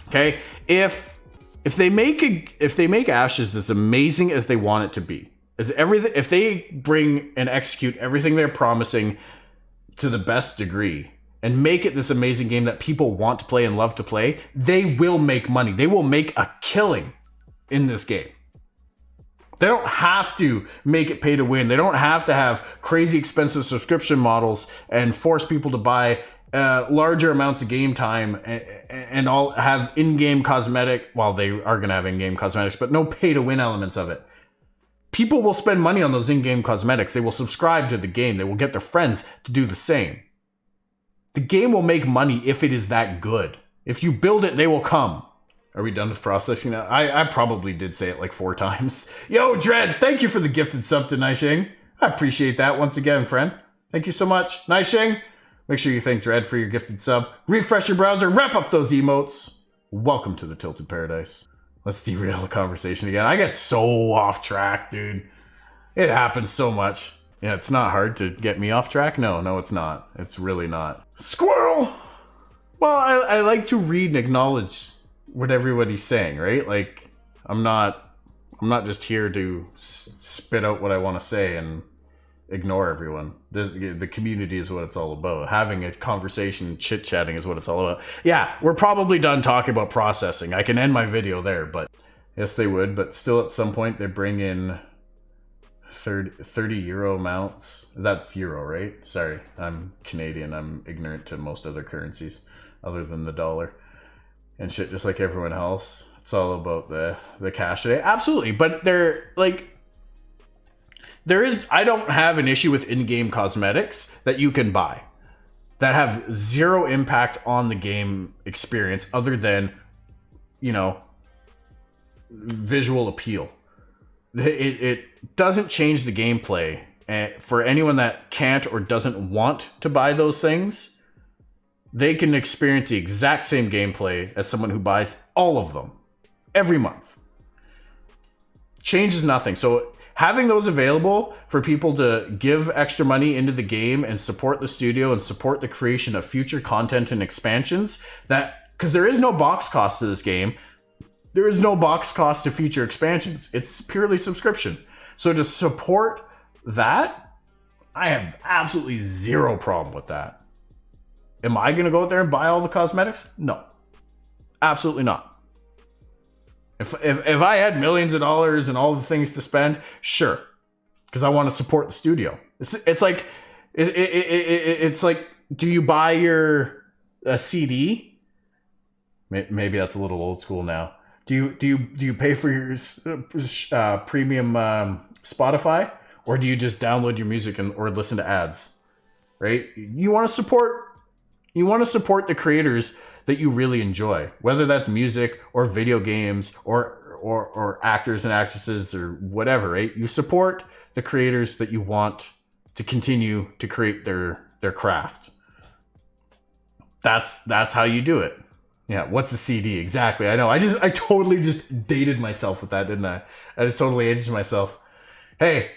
Okay, if they make Ashes as amazing as they want it to be, as everything, if they bring and execute everything they're promising to the best degree, and make it this amazing game that people want to play and love to play, they will make money. They will make a killing in this game. They don't have to make it pay to win. They don't have to have crazy expensive subscription models and force people to buy larger amounts of game time and all have in-game cosmetic. Well, they are going to have in-game cosmetics, but no pay to win elements of it. People will spend money on those in-game cosmetics. They will subscribe to the game. They will get their friends to do the same. The game will make money if it is that good. If you build it, they will come. Are we done with processing now? I probably did say it like 4 times. Yo, Dread, thank you for the gifted sub to Naisheng. I appreciate that once again, friend. Thank you so much. Naisheng, make sure you thank Dread for your gifted sub. Refresh your browser, wrap up those emotes. Welcome to the Tilted Paradise. Let's derail the conversation again. I get so off track, dude. It happens so much. Yeah, it's not hard to get me off track. No, it's not. It's really not. Squirrel! Well, I like to read and acknowledge what everybody's saying, right? Like, I'm not just here to spit out what I want to say and ignore everyone. The community is what it's all about. Having a conversation, chit-chatting is what it's all about. Yeah, we're probably done talking about processing. I can end my video there, but yes, they would. But still, at some point, they bring in 30 euro amounts. That's euro, right? Sorry, I'm Canadian. I'm ignorant to most other currencies other than the dollar. And shit, just like everyone else. It's all about the cash today. Absolutely. But I don't have an issue with in-game cosmetics that you can buy that have zero impact on the game experience other than, visual appeal. It doesn't change the gameplay. And for anyone that can't or doesn't want to buy those things, they can experience the exact same gameplay as someone who buys all of them every month. Changes nothing. So having those available for people to give extra money into the game and support the studio and support the creation of future content and expansions, because there is no box cost to this game. There is no box cost to future expansions. It's purely subscription. So to support that, I have absolutely zero problem with that. Am I going to go out there and buy all the cosmetics? No. Absolutely not. If I had millions of dollars and all the things to spend, sure. Because I want to support the studio. It's like, it's like, do you buy a CD? Maybe that's a little old school now. Do you pay for your premium Spotify, or do you just download your music or listen to ads? Right? You want to support the creators that you really enjoy, whether that's music or video games or actors and actresses or whatever, right? You support the creators that you want to continue to create their craft. That's how you do it. Yeah, what's a CD? Exactly. I know. I totally just dated myself with that, didn't I? I just totally aged myself. Hey, at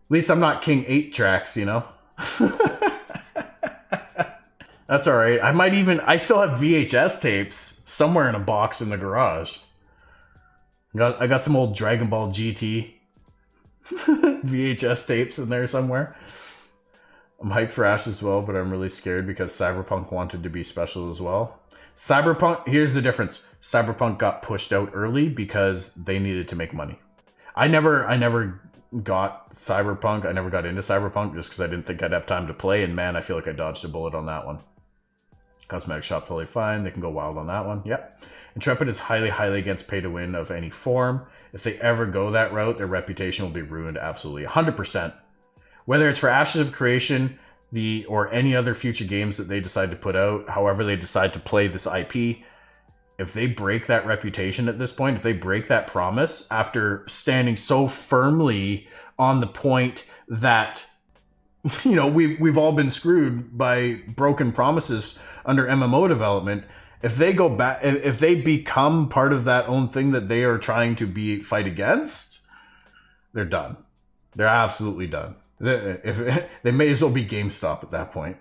least I'm not King 8 tracks, That's all right. I still have VHS tapes somewhere in a box in the garage. I got some old Dragon Ball GT VHS tapes in there somewhere. I'm hyped for Ash as well, but I'm really scared because Cyberpunk wanted to be special as well. Here's the difference. Cyberpunk got pushed out early because they needed to make money. I never got Cyberpunk. I never got into Cyberpunk just because I didn't think I'd have time to play. And man, I feel like I dodged a bullet on that one. Cosmetic shop, totally fine. They can go wild on that one. Yep. Intrepid is highly, highly against pay to win of any form. If they ever go that route, their reputation will be ruined absolutely 100%. Whether it's for Ashes of Creation, or any other future games that they decide to put out, however they decide to play this IP, if they break that reputation at this point, if they break that promise after standing so firmly on the point that, we've all been screwed by broken promises under MMO development, if they go back, if they become part of that own thing that they are trying to fight against, they're done. They're absolutely done. They may as well be GameStop at that point.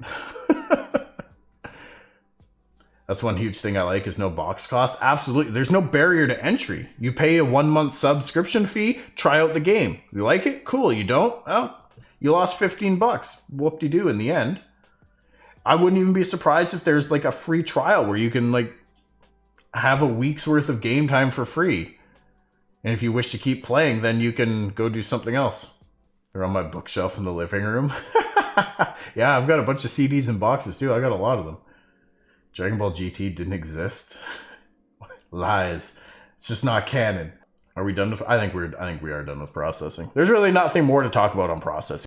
That's one huge thing I like is no box cost. Absolutely. There's no barrier to entry. You pay a 1-month subscription fee, try out the game. You like it? Cool. You don't? Oh, you lost $15. Whoop-de-doo in the end. I wouldn't even be surprised if there's like a free trial where you can like have a week's worth of game time for free. And if you wish to keep playing, then you can go do something else. They're on my bookshelf in the living room. Yeah, I've got a bunch of CDs and boxes too. I got a lot of them. Dragon Ball GT didn't exist. Lies. It's just not canon. Are we done with? I think we are done with processing. There's really nothing more to talk about on processing.